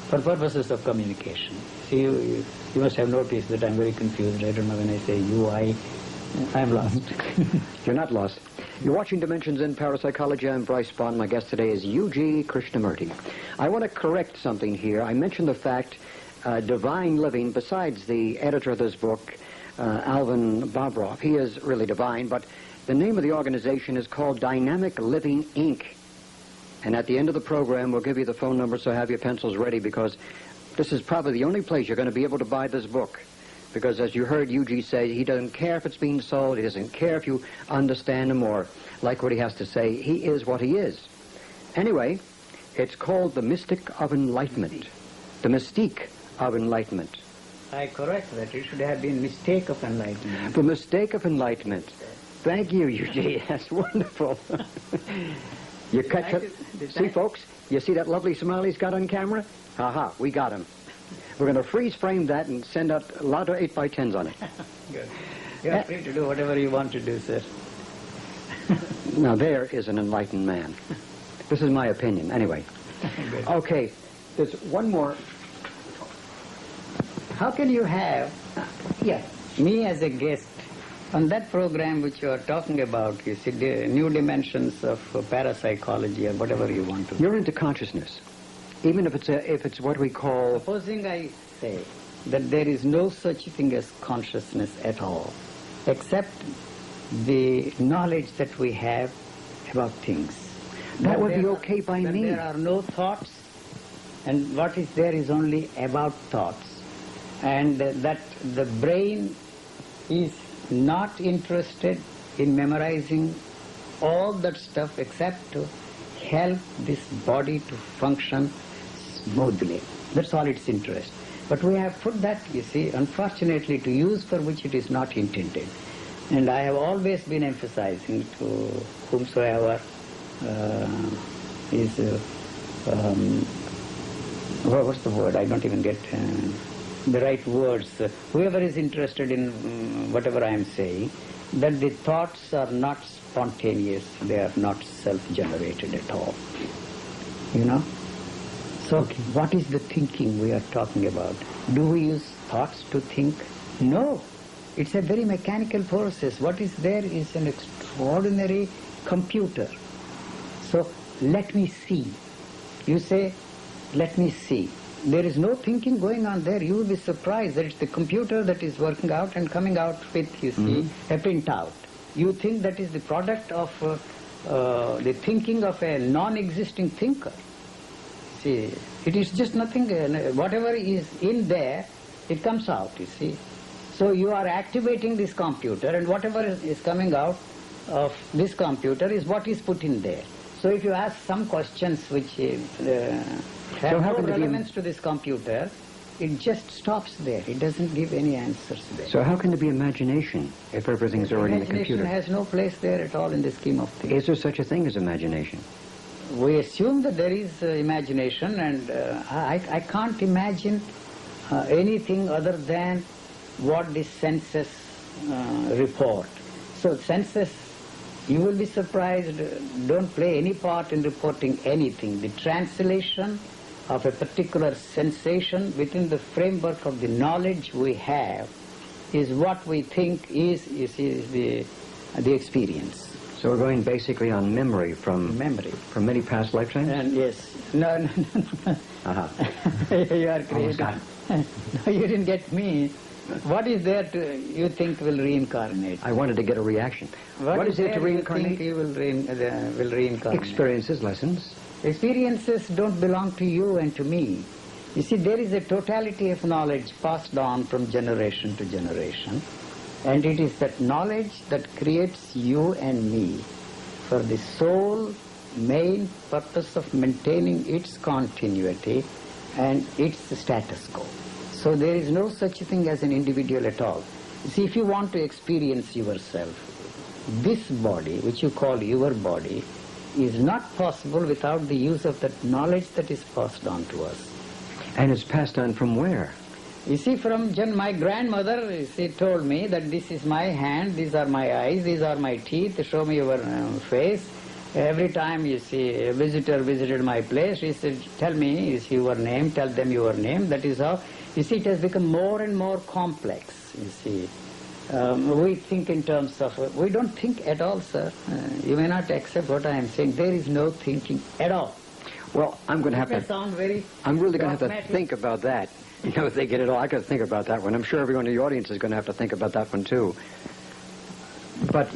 for purposes of communication. See, you must have noticed that I'm very confused. I don't know when I say you, I'm lost. You're not lost. You're watching Dimensions in Parapsychology. I'm Bryce Bond. My guest today is Yuji Krishnamurti. I want to correct something here. I mentioned the fact Divine Living, besides the editor of this book, Alvin Bobroff, he is really divine, but the name of the organization is called Dynamic Living, Inc. And at the end of the program, we'll give you the phone number, so have your pencils ready, because this is probably the only place you're going to be able to buy this book. Because as you heard Yuji say, he doesn't care if it's being sold, he doesn't care if you understand him or like what he has to say. He is what he is. Anyway, it's called The Mystic of Enlightenment. The Mystique of Enlightenment. I correct that. It should have been Mistake of Enlightenment. The Mistake of Enlightenment. Thank you, Yuji. That's wonderful. You catch it? See, folks? You see that lovely smile he's got on camera? Aha, we got him. We're going to freeze frame that and send out a lot of 8x10s on it. Good. You're free to do whatever you want to do, sir. Now, there is an enlightened man. This is my opinion, anyway. Okay, there's one more. How can you have me as a guest on that program which you are talking about, you see, the new dimensions of parapsychology or whatever you want to do? You're into consciousness, even if it's what we call... Supposing I say that there is no such thing as consciousness at all, except the knowledge that we have about things. That would be okay by me. There are no thoughts, and what is there is only about thoughts. And that the brain is not interested in memorizing all that stuff except to help this body to function smoothly. That's all its interest. But we have put that, you see, unfortunately, to use for which it is not intended. And I have always been emphasizing to whomsoever is, what's the word? I don't even get the right words. Whoever is interested in whatever I am saying, that the thoughts are not spontaneous, they are not self-generated at all. You know? So what is the thinking we are talking about? Do we use thoughts to think? No. It's a very mechanical process. What is there is an extraordinary computer. So let me see. You say, let me see. There is no thinking going on there. You will be surprised that it's the computer that is working out and coming out with, you see, a printout. You think that is the product of the thinking of a non-existing thinker. See, it is just nothing, whatever is in there, it comes out, you see. So you are activating this computer, and whatever is coming out of this computer is what is put in there. So if you ask some questions which have no relevance to this computer, it just stops there. It doesn't give any answers there. So how can there be imagination if everything's already in the computer? Imagination has no place there at all in the scheme of things. Is there such a thing as imagination? We assume that there is imagination, and I can't imagine anything other than what the senses report. So senses, you will be surprised, don't play any part in reporting anything. The translation of a particular sensation within the framework of the knowledge we have is what we think is the experience. So we're going basically on memory from many past lifetimes? And yes. No. You are crazy. No, you didn't get me. What is there you think will reincarnate? I wanted to get a reaction. What is there to reincarnate? You think you will reincarnate? Experiences, lessons. Experiences don't belong to you and to me. You see, there is a totality of knowledge passed on from generation to generation, and it is that knowledge that creates you and me for the sole main purpose of maintaining its continuity and its status quo. So there is no such thing as an individual at all. You see, if you want to experience yourself, this body, which you call your body, is not possible without the use of that knowledge that is passed on to us. And it's passed on from where? You see, from my grandmother, she told me that this is my hand, these are my eyes, these are my teeth, show me your face. Every time, you see, a visitor visited my place, she said, tell me your name, tell them your name. That is how, you see, it has become more and more complex, you see. We think in terms of, we don't think at all, sir. You may not accept what I am saying. There is no thinking at all. Well, I'm going to have to, sound very I'm really going to have dogmatic. to think about that. You know, thinking it all. I got to think about that one. I'm sure everyone in the audience is going to have to think about that one too. But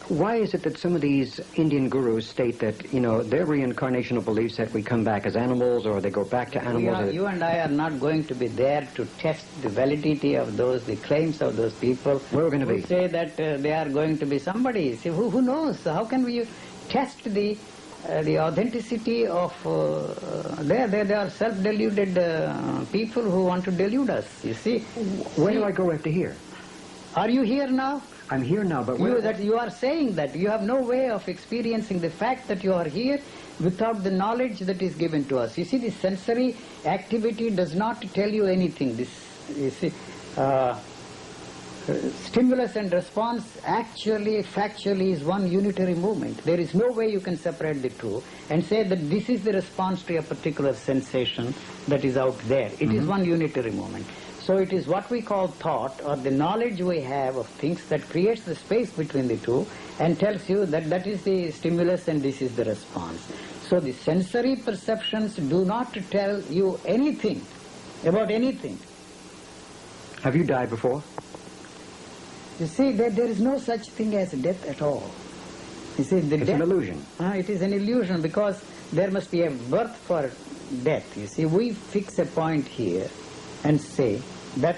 why is it that some of these Indian gurus state that, you know, their reincarnational beliefs that we come back as animals or they go back to animals? You and I are not going to be there to test the validity of the claims of those people. Where are we going to be? Say that they are going to be somebody. See, who knows? How can we test the authenticity of they are self-deluded people who want to delude us, you see. Where do I go after here? Are you here now? I'm here now, but You are saying that you have no way of experiencing the fact that you are here without the knowledge that is given to us. You see, the sensory activity does not tell you anything. This, you see, stimulus and response actually, factually is one unitary movement. There is no way you can separate the two and say that this is the response to a particular sensation that is out there. It is one unitary movement. So it is what we call thought, or the knowledge we have of things, that creates the space between the two and tells you that that is the stimulus and this is the response. So the sensory perceptions do not tell you anything about anything. Have you died before? You see, there is no such thing as death at all. You see, It's an illusion. It is an illusion because there must be a birth for death. You see, we fix a point here and say that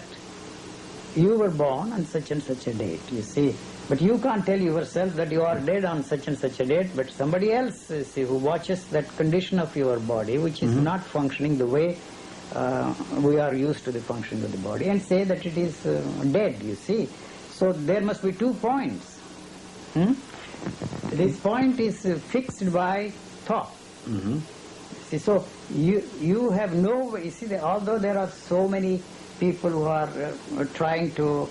you were born on such and such a date, you see. But you can't tell yourself that you are dead on such and such a date, but somebody else, you see, who watches that condition of your body, which is not functioning the way we are used to the functioning of the body, and say that it is dead, you see. So there must be 2 points. This point is fixed by thought. See, so you have no way. You see, although there are so many people who are trying to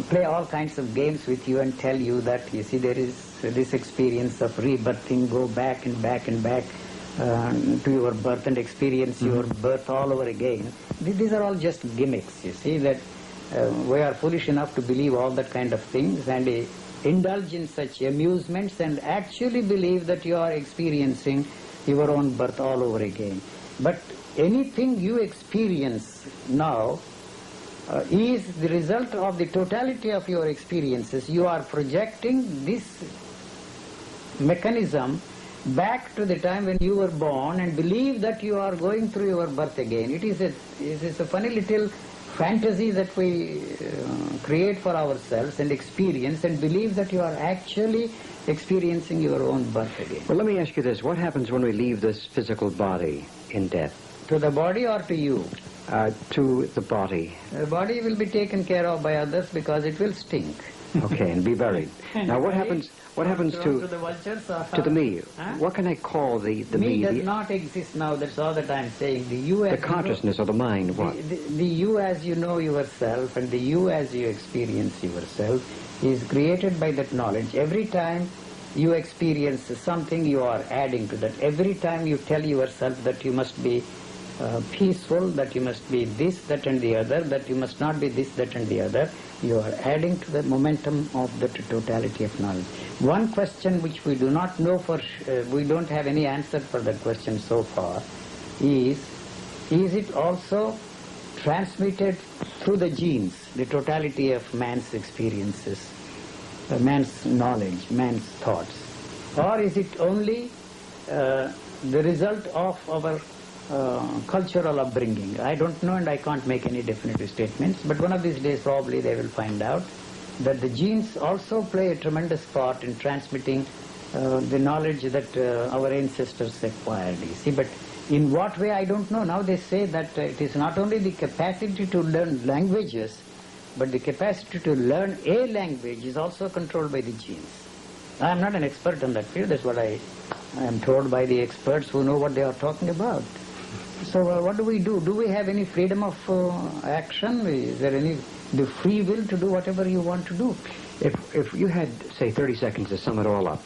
play all kinds of games with you and tell you that, you see, there is this experience of rebirthing, go back and back and back to your birth and experience your birth all over again. These are all just gimmicks, you see, that we are foolish enough to believe all that kind of things and indulge in such amusements and actually believe that you are experiencing your own birth all over again. But anything you experience now is the result of the totality of your experiences. You are projecting this mechanism back to the time when you were born and believe that you are going through your birth again. It is a funny little fantasy that we create for ourselves and experience and believe that you are actually experiencing your own birth again. Well, let me ask you this. What happens when we leave this physical body in death? To the body or to you? To the body. The body will be taken care of by others because it will stink. Okay, and be buried. Now, what happens? What happens to the vultures or to the me? Huh? What can I call the me? me? Does not exist now. That's all that I'm saying. The you as the consciousness or the mind. What? The you as you know yourself and the you as you experience yourself is created by that knowledge. Every time you experience something, you are adding to that. Every time you tell yourself that you must be peaceful, that you must be this, that and the other, that you must not be this, that and the other, you are adding to the momentum of the totality of knowledge. One question which we do not know we don't have any answer for that question so far, is it also transmitted through the genes, the totality of man's experiences, man's knowledge, man's thoughts, or is it only the result of our cultural upbringing? I don't know and I can't make any definitive statements, but one of these days probably they will find out that the genes also play a tremendous part in transmitting the knowledge that our ancestors acquired, you see. But in what way, I don't know. Now they say that it is not only the capacity to learn languages, but the capacity to learn a language is also controlled by the genes. I am not an expert in that field. That's what I am told by the experts who know what they are talking about. So what do we do? Do we have any freedom of action? Is there any the free will to do whatever you want to do? If you had, say, 30 seconds to sum it all up,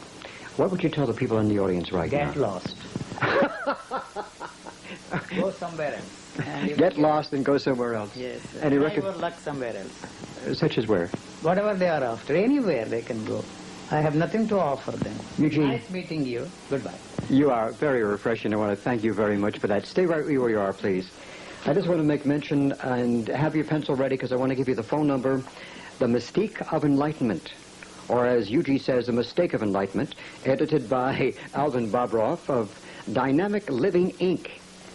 what would you tell the people in the audience right now? Get lost. Go somewhere else. Get lost and go somewhere else. Yes. Any Try your luck somewhere else. Such as where? Whatever they are after. Anywhere they can go. I have nothing to offer them. Eugene. Nice meeting you. Goodbye. You are very refreshing. I want to thank you very much for that. Stay right where you are, please. I just want to make mention and have your pencil ready because I want to give you the phone number. The Mystique of Enlightenment, or as Eugene says, The Mistake of Enlightenment, edited by Alvin Bobroff of Dynamic Living, Inc.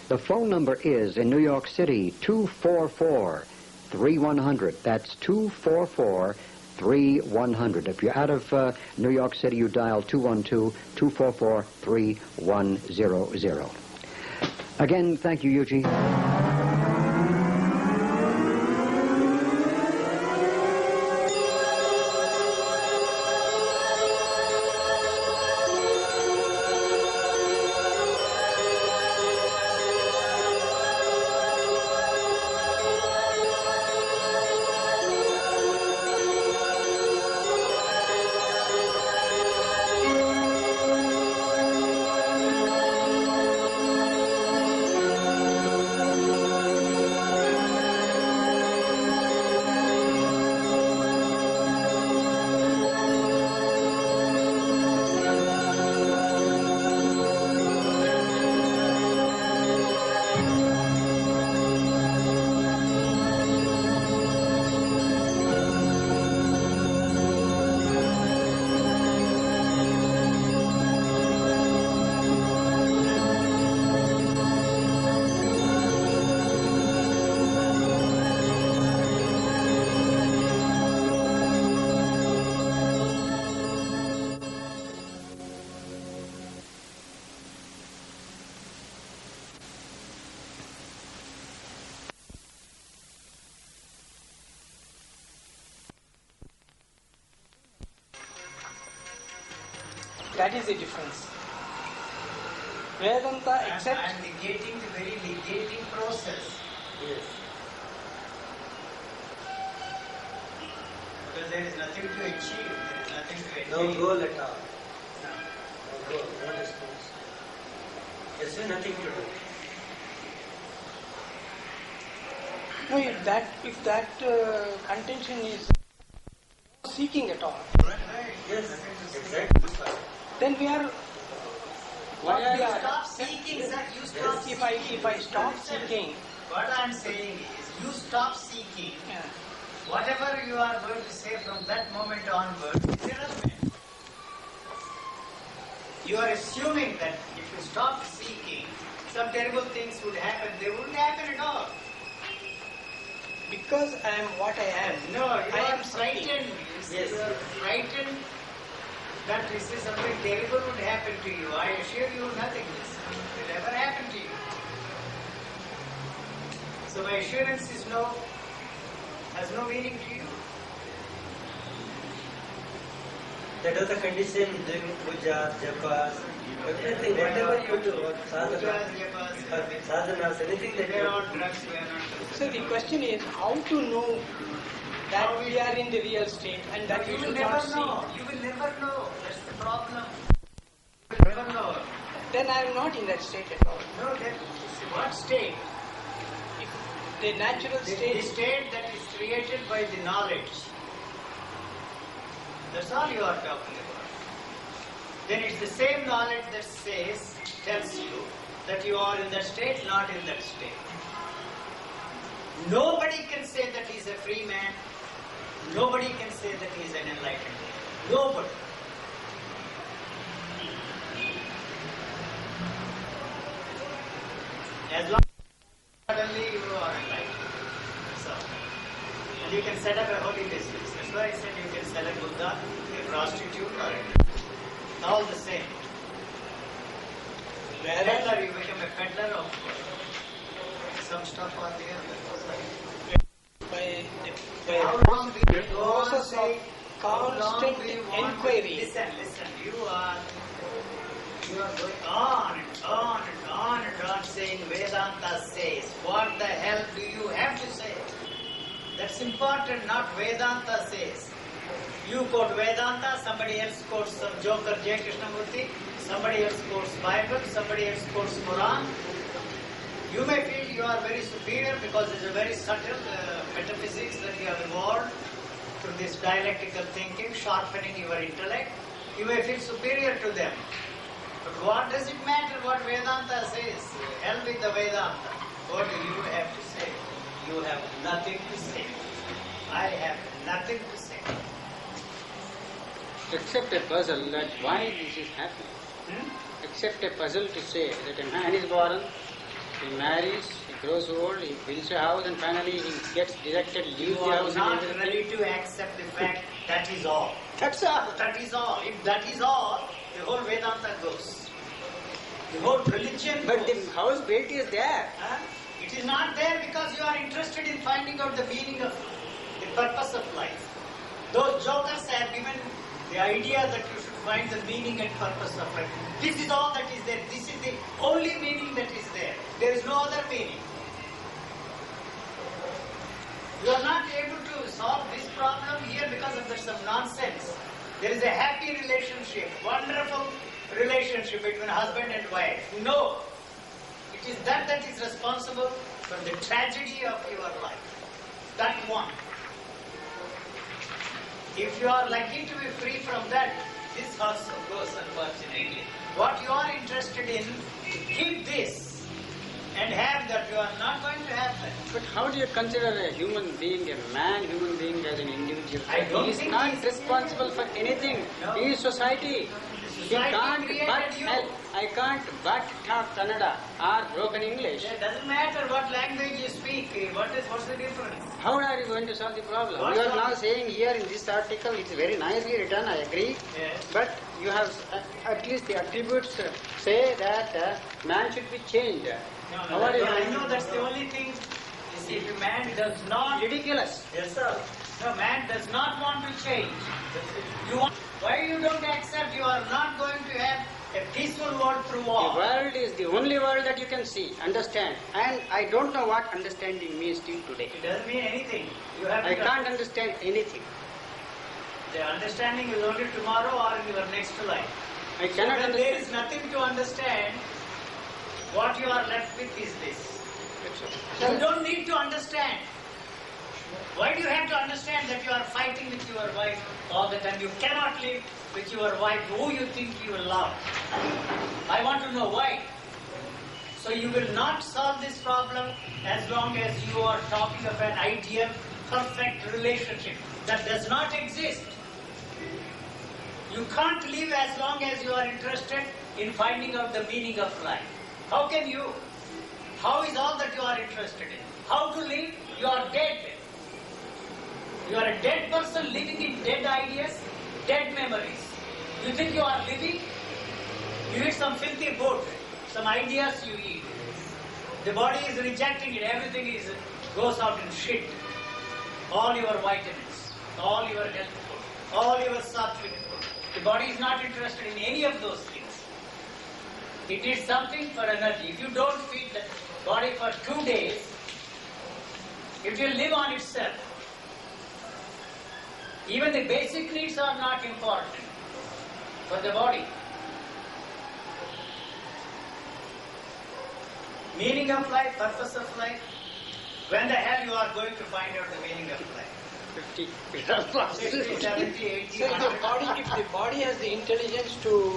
The phone number is in New York City, 244-3100. That's 244-3100. If you're out of New York City, you dial 212-244-3100. Again, thank you, Eugene. That is the difference. Vedanta accepts... And negating, the very negating process. Yes. Because there is nothing to achieve, there is nothing to attain. No goal at all. No. No goal, no response. There's nothing to do. No, if that contention is seeking at all, Yes, exactly. then we are. What we are. Stop seeking, sir. You stop seeking. If I stop seeking, What I'm saying is, you stop seeking. yeah, Whatever you are going to say from that moment onwards is irrelevant. You are assuming that if you stop seeking, some terrible things would happen. They wouldn't happen at all. because I am what I am. No, you I are am seeking. frightened. Yes. You are frightened that this is something terrible would happen to you. I assure you nothing will ever happen to you. So my assurance is has no meaning to you. That was the condition doing puja, japas, everything, whatever you do, sadhanas, anything that We you are all do. drugs, we are not drugs. So the question is how to know that we are in the real state and that You we will should not never see. know. You will never know. That's the problem. You will never know. Then I am not in that state at all. No, that what state? The natural The state. state that is created by the knowledge. That's all you are talking about. Then it's the same knowledge that tells you that you are in that state, not in that state. Nobody can say that he is a free man. Nobody can say that he is an enlightened man. Nobody. As long as suddenly you are enlightened. So, and you can set up a holy business. That's why I said you can sell a Buddha, a prostitute, or all the same. Peddler, you become a peddler of some stuff or the other. By How long will you go on process of saying, how long constant will you want to- inquiry. Listen, you are going on and on and on and on saying Vedanta says. What the hell do you have to say? That's important, not Vedanta says. You quote Vedanta, somebody else quotes some joker J. Krishnamurti, somebody else quotes Bible, somebody else quotes Quran. You may feel you are very superior because it's a very subtle metaphysics that you have evolved through this dialectical thinking, sharpening your intellect. You may feel superior to them. But what does it matter what Vedanta says? Hell with the Vedanta. What do you have to say? You have nothing to say. I have nothing to say. Except a puzzle that why this is happening. Except a puzzle to say that a man is born, he marries, he grows old, he builds a house and finally he gets directed, You leaves the are house not and ready everything. to accept the fact that is all. That's all. That is all. If that is all, the whole Vedanta goes. The whole religion But the goes. house built is there. Huh? It is not there because you are interested in finding out the meaning of the purpose of life. Those jokers have given the idea that you should find the meaning and purpose of life. This is all that is there. This is the only meaning that is there. There is no other meaning. You are not able to solve this problem here because of some nonsense. There is a happy relationship, wonderful relationship between husband and wife. No. It is that is responsible for the tragedy of your life. That one. If you are lucky to be free from that, this also goes unfortunately. What you are interested in, keep this and have that. You are not going to have that. But how do you consider a human being, a man, human being as an individual? I don't he is think not he is- responsible for anything. No. He is society. He Society can't created but you. I can't but talk Kannada or broken English. It doesn't matter what language you speak. What's the difference? How are you going to solve the problem? What You are problem? now saying here in this article, it's very nicely written, I agree. Yes. But you have at least the attributes say that man should be changed. How are you I going know to- that's the only thing. You see, if a man does not, ridiculous. yes sir. No, man does not want to change. You want, why you don't accept? You are not going to have a peaceful world through The war. world is the only world that you can see, understand. And I don't know what understanding means till today. It doesn't mean anything. You have I to. can't understand anything. The understanding is only tomorrow or in your next life. I So cannot when there is understand. nothing to understand, what you are left with is this. That's all. You don't need to understand. Why do you have to understand that you are fighting with your wife all the time? You cannot live with your wife who you think you will love. I want to know why. So you will not solve this problem as long as you are talking of an ideal, perfect relationship that does not exist. You can't live as long as you are interested in finding out the meaning of life. How can you? How is all that you are interested in? How to live? You are dead. You are a dead person living in dead ideas, dead memories. You think you are living? You eat some filthy food, some ideas you eat. The body is rejecting it, everything goes out in shit. All your vitamins, all your health food, all your sattvic food. The body is not interested in any of those things. It is something for energy. If you don't feed the body for 2 days, it will live on itself. Even the basic needs are not important for the body. Meaning of life, purpose of life. When the hell you are going to find out the meaning of life? 50 60, 70, 80, So if the body has the intelligence to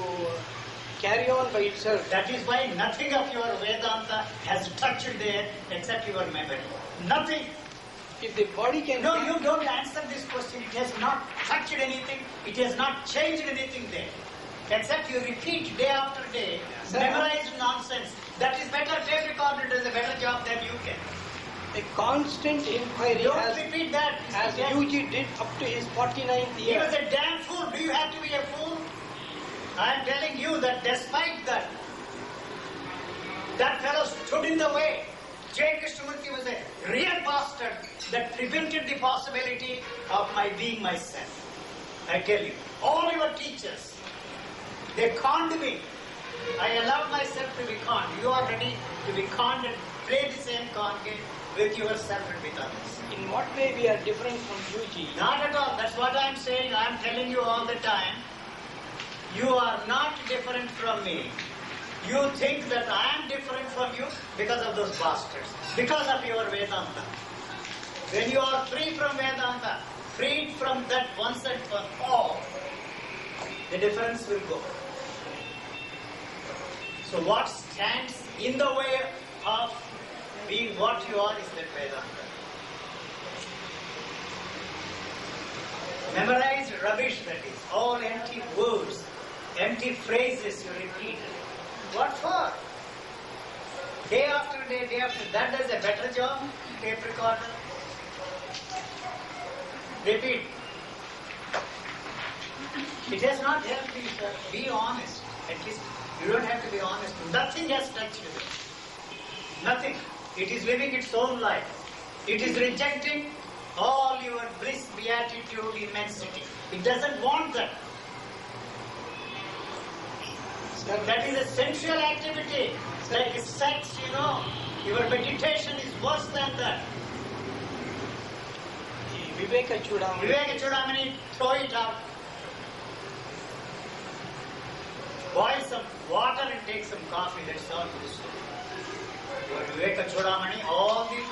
carry on by itself, That is why nothing of your Vedanta has touched there except your memory. Nothing. if the body can... No, you don't answer this question. It has not touched anything. It has not changed anything there. Except you repeat day after day, memorized nonsense. That is better. Tape recorder does a better job than you can. A constant inquiry Don't as repeat that. as Yes. Yuji did up to his 49th He year. was a damn fool. Do you have to be a fool? I am telling you that despite that, that fellow stood in the way. J. Krishnamurti was a real bastard that prevented the possibility of my being myself. I tell you, all your teachers, they conned me. I allowed myself to be conned. You are ready to be conned and play the same con game with yourself and with others. In what way we are different from Yuji? Not at all. That's what I'm saying. I'm telling you all the time. You are not different from me. You think that I am different from you because of those bastards, because of your Vedanta. When you are free from Vedanta, freed from that once and for all, the difference will go. So what stands in the way of being what you are is that Vedanta. Memorize rubbish, that is, all empty words, empty phrases you repeat. What for? Day after day, that does a better job, tape recorder. Repeat. It has not helped you, sir. Be honest. At least you don't have to be honest. Nothing has touched it. Nothing. It is living its own life. It is rejecting all your bliss, beatitude, immensity. It doesn't want that. That is a sensual activity. Like sex, you know. Your meditation is worse than that. Viveka Chudamani. Viveka Chudamani, throw it out. Boil some water and take some coffee. That's all you do. Your Viveka Chudamani, all the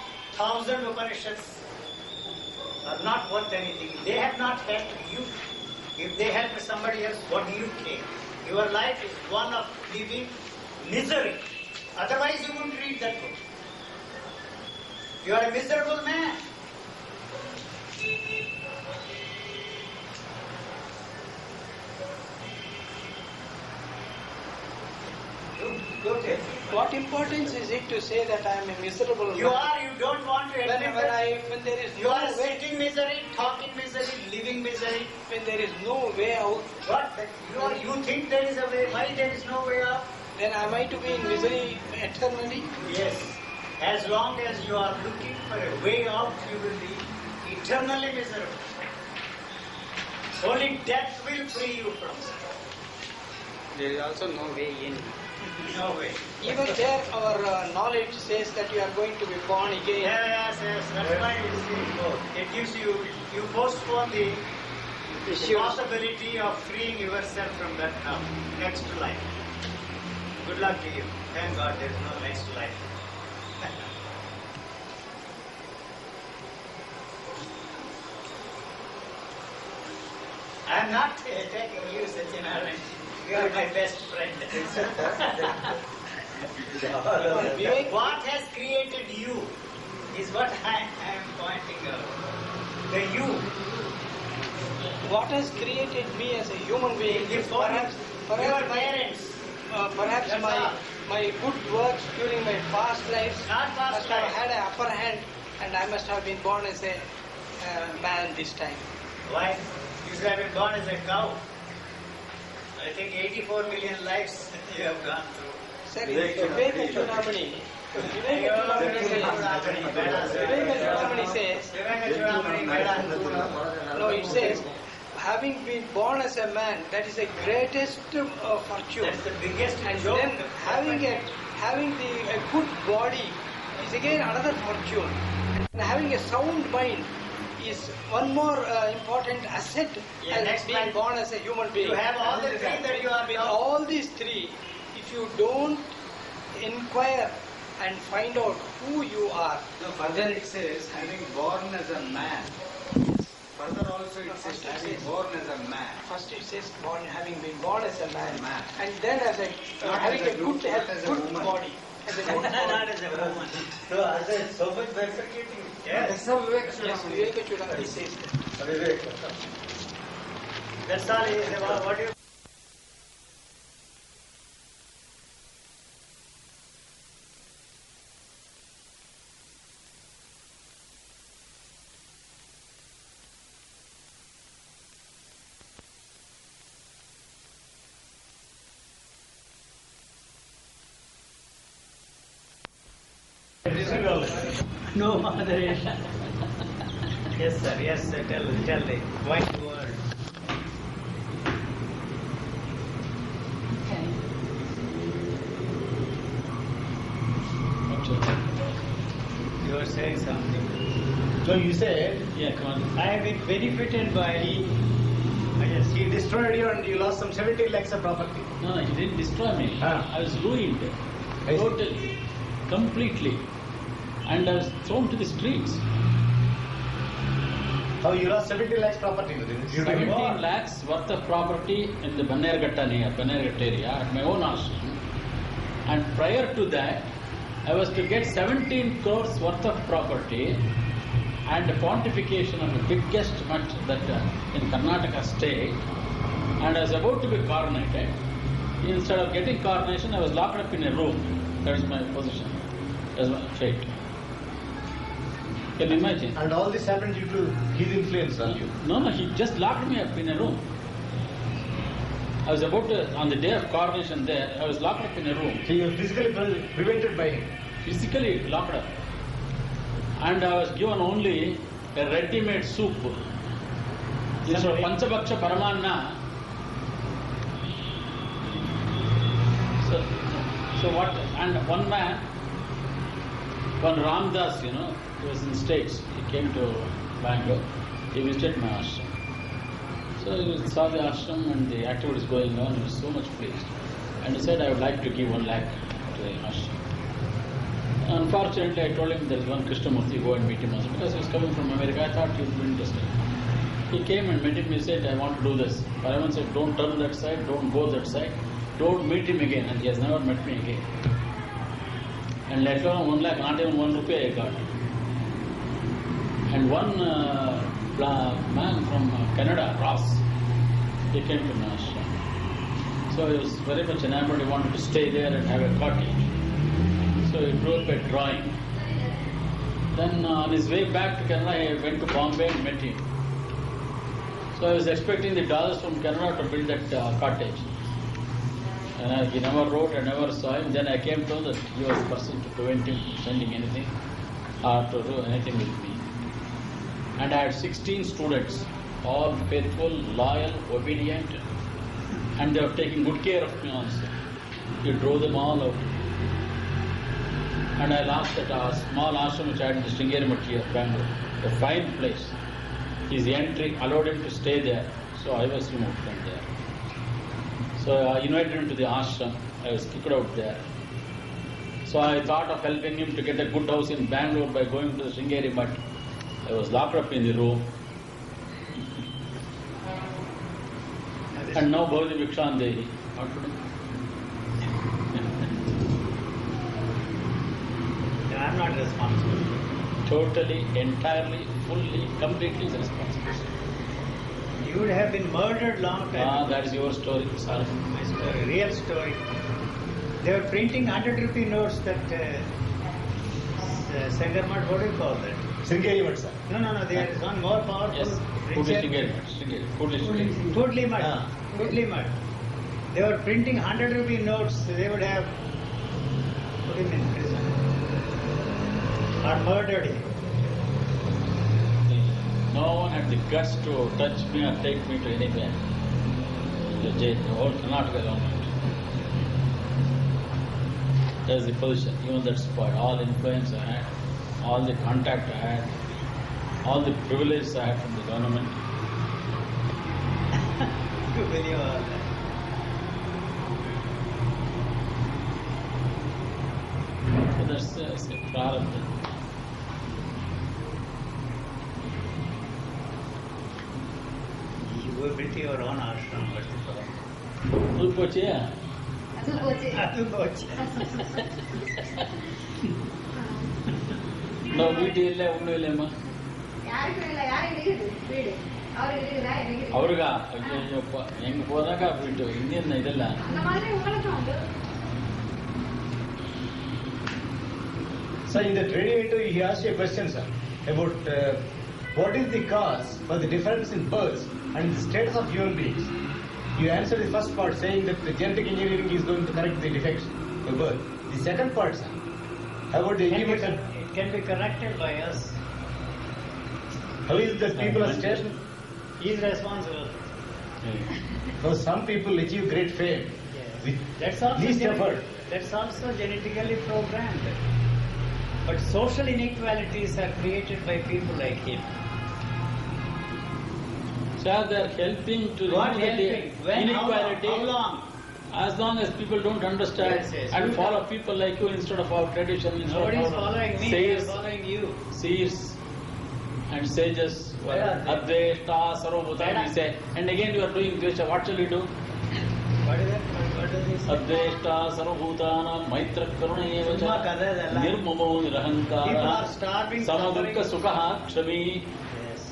1,000 Upanishads are not worth anything. They have not helped you. If they help somebody else, what do you care? Your life is one of living misery. Otherwise you wouldn't read that book. You are a miserable man. Go tell. What importance is it to say that I am a miserable You man? are, you don't want to admit that. When there is You no are way, sitting misery, talking misery, living misery. when there is no way out, What? You think there is a way. Why there is no way out? then am I to be in misery eternally? Yes. As long as you are looking for a way out, you will be eternally miserable. Only death will free you from that. There is also no way in. No way. Even there, our knowledge says that you are going to be born again. Yes. That's why it gives you, you postpone the possibility of freeing yourself from that now. Next life. Good luck to you. Thank God there is no next life. I'm not taking you, Satyanarayan. You are my best friend. What has created you is what I am pointing out. The you. What has created me as a human being is perhaps Your parents. perhaps That's my all. my good works during my past lives Not past must have life. had an upper hand, and I must have been born as a man this time. Why? You should have been born as a cow. I think 84 million lives you have gone through. Sir, in Viveka Chudamani, says, no, it says, having been born as a man, that is the greatest fortune. That's the biggest And joke. then having a good body is again another fortune. And having a sound mind is one more important asset Yeah, as next being life. born as a human being. You have all the three that you are With now. all these three, if you don't inquire and find out who you are, No, further it says, having born as a man. Further also it says, having born as a man. first it says having been born as a man, Man. and then as a Not having as a a good group, health, not as a good woman. body, as a good Not body. as a woman. So are they so much bifurcating? Yes. That's how Vivek Yes, Chudamani. Viveka Chudamani says that. Vivek. That's all he is about. What do you No moderation. Yes, sir, tell the white word. You were saying something. So you said, Yeah, come on. I have been benefited by, yes, he destroyed you and you lost some 70 lakhs of property. No, he didn't destroy me. Ah. I was ruined. I see. Totally. Completely. And I was thrown to the streets. How you lost 70 lakhs property? You 17 lakhs worth of property in the Bannerghatta area at my own ashram. And prior to that, I was to get 17 crores worth of property and the pontification of the biggest mutt that in Karnataka state. And I was about to be coronated. Instead of getting coronation, I was locked up in a room. That is my position. That was my fate. Can you imagine? And all this happened due to his influence on you. No, he just locked me up in a room. I was about to, on the day of coronation there, I was locked up in a room. So you were physically prevented by him. Physically locked up. And I was given only a ready-made soup. Instead of Panchabhaksha Paramanna. So what, and one man, one Ramdas, he was in States. He came to Bangalore. He visited my ashram. So he saw the ashram and the activities going on. He was so much pleased. And he said, I would like to give 1 lakh to the ashram. Unfortunately, I told him there is one Krishnamurti, go and meet him also. Because he was coming from America, I thought he would be interested. He came and met him. He said, I want to do this. Paraman said, don't turn that side, don't go that side, don't meet him again. And he has never met me again. And let alone 1 lakh, not even 1 rupee I got. And one man from Canada, Ross, he came to my ashram. So he was very much enamored. He wanted to stay there and have a cottage. So he drew up a drawing. Then on his way back to Canada, I went to Bombay and met him. So I was expecting the dollars from Canada to build that cottage. And he never wrote, I never saw him. Then I came to know that he was the person to prevent him from sending anything or to do anything with me. And I had 16 students, all faithful, loyal, obedient, and they were taking good care of me also. He drove them all out. And I lost that small ashram which I had in the Sringeri Mutti of Bangalore, a fine place. His entry allowed him to stay there, so I was removed from there. So I invited him to the ashram. I was kicked out there. So I thought of helping him to get a good house in Bangalore by going to the Sringeri, but I was locked up in the room. this. And now Bhavati Vikshandehi. What to do? I'm not responsible. Totally, entirely, fully, completely is responsible. You would have been murdered long time ago. That is your story, sorry. My story, real story. They were printing 100 rupee notes that Sangarmat, what do you call that? Sringeri Mat, sir. No, there is one more powerful. Yes, Richard- Foodly mud. Foodly mud. They were printing 100 rupee notes, they would have put him in prison. Or murdered him. No one had the guts to touch me or take me to anywhere. The jail, the whole Karnataka government. That's the position. Even that spoiled. All influence I had, all the contact I had, all the privileges I had from the government. You believe all that. So that's a prarabdha. You go build your own ashram, what you call. Ulpochya. Adu boche. ನಾವು ವೀಟು ಇಲ್ಲ ಉಣ್ಣು ಇಲ್ಲಮ್ಮ ಅವ್ರಿಗ ಅಯ್ಯಪ್ಪ ಹೆಂಗ್ ಹೋದಾಗ ಬಿಟ್ಟು ಇನ್ನೇನು ಇದೆಲ್ಲ Sir, in that radio interview, he asked you a question, sir, about what is the cause for the difference in births and the status of human beings. You answered the first part saying that the genetic engineering is going to correct the defects of birth. The second part, sir, how about the evolution? It can be corrected by us. How is that people are still? He is responsible. Because some people achieve great fame with That's also least effort. That's also genetically programmed. But social inequalities are created by people like him. Sir, they are helping to What remove the helping? When? inequality. How long? As long as people don't understand Yes. and follow people like you instead of our tradition, instead Nobody is of our following me, they are sages, following you. seers and sages, Where are they? Advaita, Sarvabhuta, Where we are- say, and again you are doing Dvesha, what shall we do? What is that? What does he say? Advaita, Sarvabhutana, Maitra, Karuna, Summa kadadalla. Nirmamo, People Nirahankara, are starving, Samadukka, suffering. Sukha, Kshami. Yes.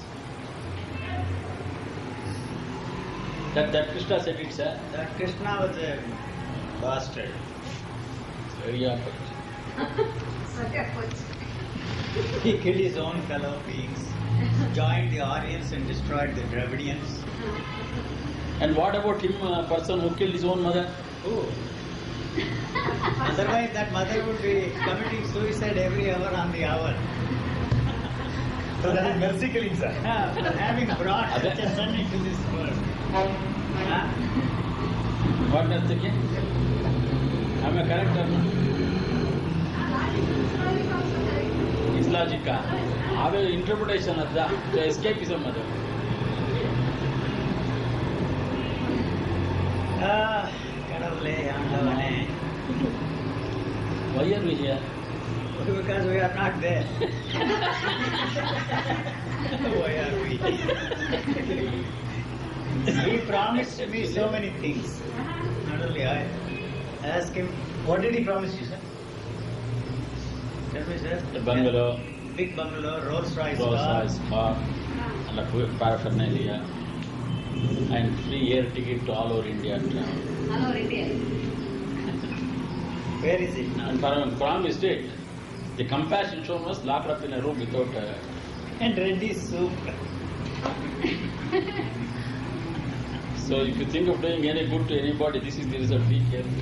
That Krishna said it, sir. That Krishna was a bastard. Very opposite. He killed his own fellow beings, joined the Aryans and destroyed the Dravidians. And what about him, a person who killed his own mother? Who? Otherwise, that mother would be committing suicide every hour on the hour. So that is mercy killing, sir. For having brought Other- such a son into this world. Huh? What does the king? Am I correct or not? It's logical. Have an interpretation of that. The escapism of that. Kadavale, Andavane. Why are we here? Because we are not there. Why are we? He promised me so many things. Not only I. Ask him, What did he promise you, sir? tell me, sir. The bungalow, Big bungalow, Rolls Royce Rolls car. Royce car, and a paraphernalia, and free air ticket to all over India travel. Where is it now? And promised it. The compassion shown was locked up in a room without. And ready soup. So if you think of doing any good to anybody, this is the result. Be careful.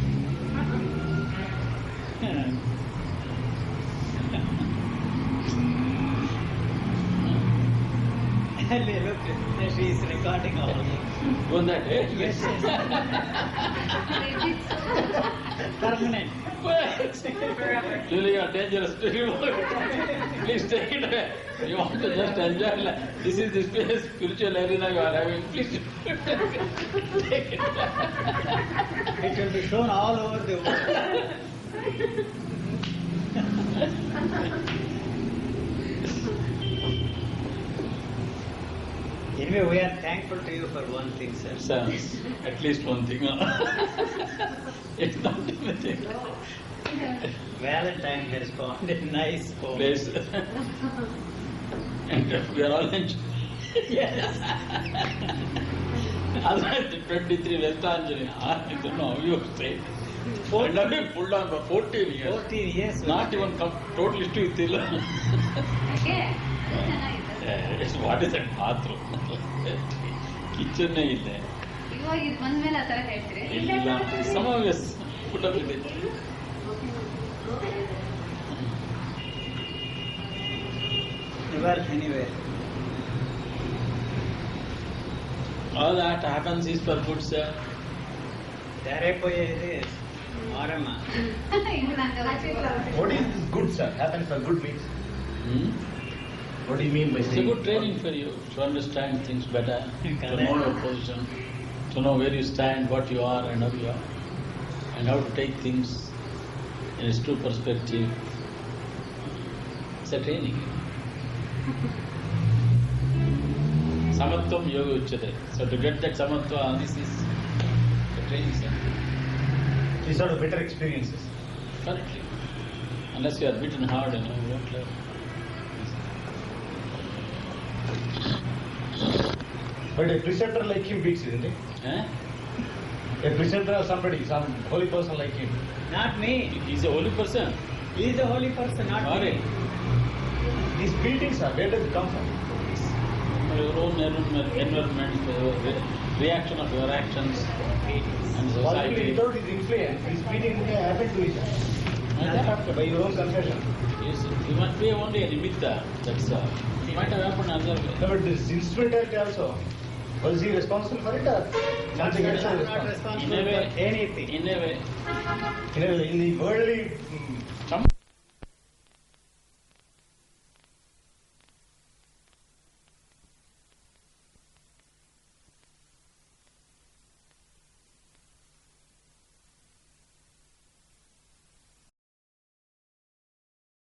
Look, she is recording all. Doing that, eh? Yes, yes. Permanent. Really, you are dangerous to you. Please take it away. You want to just enjoy life. This is the space, spiritual arena you are having. Please take it. It will be shown all over the world. Anyway, we are thankful to you for one thing, sir. Sir, at least one thing. It's not anything. Valentine has found a nice home. Place. And we are all enjoying. Yes. Otherwise, the 23 West Anjali, I don't know how you say. And I've been pulled on for 14 years. 14 years. Not even come totally to Itila. What is that bathroom? Kitchen is there. ಇವಾಗ ಇದು ಬಂದ್ಮೇಲೆ ಆ ತರ ಹೇಳ್ತೀರಿ ಇಲ್ಲ. Some of us put up with it. Never anywhere. All that happens is for good, sir. ಧಾರೆಪೋಯೆ Maramma. What is this good, sir? Happen for good means? What do you mean by It's a saying? good training for you to understand things better, to know your position, to know where you stand, what you are and how you are, and how to take things in its true perspective. It's a training. Samatvam yoga uchyate. So to get that samatva, this is a training center. These are the better experiences. Correctly. Unless you are beaten hard and you don't learn. But a preceptor like him beats, isn't it? Eh? A preceptor or somebody, some holy person like him. Not me. He's a holy person. He is a holy person, not Sorry. me. These beatings are, where does it come from? Your own environment, reaction of your actions and Possibly society. without his influence, these beatings may happen to each other. By your own confession. Yes, you must be only a nimitta, that's all. It might have happened other way. No, but this instrumentality also, was he responsible for it or something else? I am not responsible? responsible In a way, for anything. in a way, In the worldly